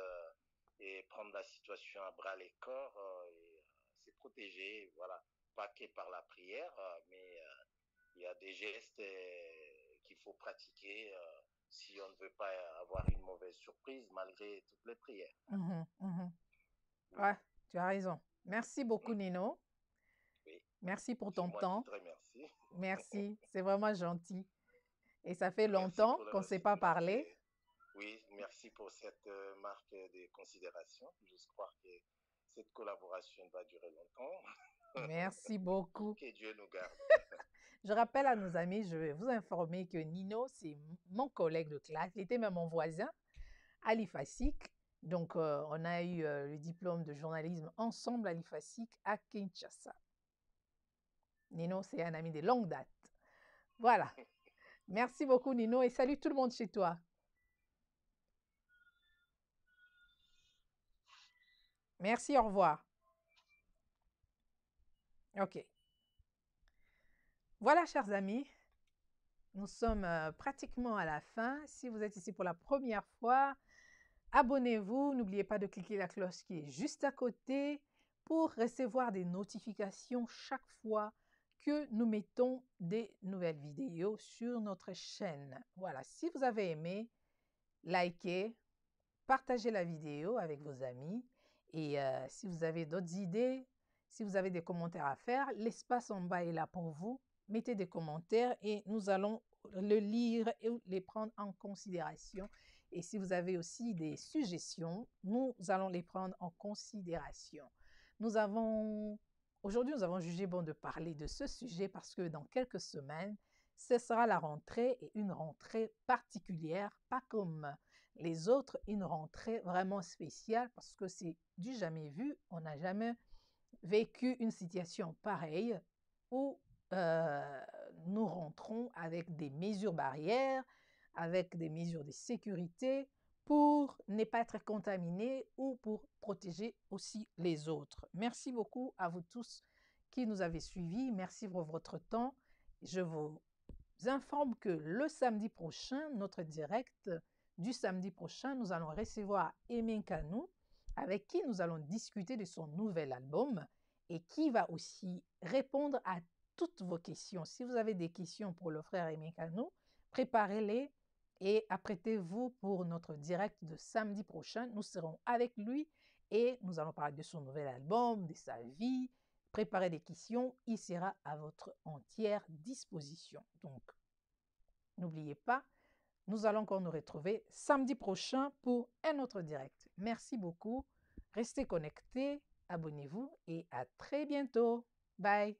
Speaker 3: et prendre la situation à bras les corps et se protéger. Voilà. Pas que par la prière, mais il y a des gestes qu'il faut pratiquer si on ne veut pas avoir une mauvaise surprise malgré toutes les prières.
Speaker 1: mhm, mhm.
Speaker 3: Oui,
Speaker 1: Ouais, tu as raison. Merci beaucoup, Nino.
Speaker 3: oui.
Speaker 1: Merci pour
Speaker 3: C'est
Speaker 1: ton
Speaker 3: moi qui
Speaker 1: temps.
Speaker 3: te remercie.
Speaker 1: Merci, c'est vraiment gentil. Et ça fait
Speaker 3: Merci
Speaker 1: longtemps
Speaker 3: pour
Speaker 1: qu'on ne s'est
Speaker 3: cette
Speaker 1: pas
Speaker 3: marque.
Speaker 1: parlé.
Speaker 3: Oui, merci pour cette marque de considération. J'ose croire que cette collaboration va durer longtemps.
Speaker 1: Merci beaucoup.
Speaker 3: Que Dieu nous garde.
Speaker 1: Je rappelle à nos amis, je vais vous informer que Nino, c'est mon collègue de classe. Il était même mon voisin à l'IFASIC. Donc, on a eu le diplôme de journalisme ensemble à l'IFASIC à Kinshasa. Nino, c'est un ami de longue date. Voilà. Merci beaucoup, Nino, et salut tout le monde chez toi. Merci, au revoir. OK. Voilà, chers amis, nous sommes pratiquement à la fin. Si vous êtes ici pour la première fois, abonnez-vous. N'oubliez pas de cliquer la cloche qui est juste à côté pour recevoir des notifications chaque fois que nous mettons des nouvelles vidéos sur notre chaîne. Voilà, si vous avez aimé, likez, partagez la vidéo avec vos amis et si vous avez d'autres idées, si vous avez des commentaires à faire, l'espace en bas est là pour vous. Mettez des commentaires et nous allons le lire et les prendre en considération. Et si vous avez aussi des suggestions, nous allons les prendre en considération. Aujourd'hui, nous avons jugé bon de parler de ce sujet parce que dans quelques semaines, ce sera la rentrée et une rentrée particulière, pas comme les autres, une rentrée vraiment spéciale parce que c'est du jamais vu. On n'a jamais vécu une situation pareille où nous rentrons avec des mesures barrières, avec des mesures de sécurité pour ne pas être contaminés ou pour protéger aussi les autres. Merci beaucoup à vous tous qui nous avez suivis. Merci pour votre temps. Je vous informe que le samedi prochain, notre direct du samedi prochain, nous allons recevoir Emin Kanou, avec qui nous allons discuter de son nouvel album et qui va aussi répondre à toutes vos questions. Si vous avez des questions pour le frère Emin Kanou, préparez-les et apprêtez-vous pour notre direct de samedi prochain. Nous serons avec lui et nous allons parler de son nouvel album, de sa vie. Préparez des questions, il sera à votre entière disposition. Donc, n'oubliez pas, nous allons encore nous retrouver samedi prochain pour un autre direct. Merci beaucoup. Restez connectés, abonnez-vous et à très bientôt. Bye.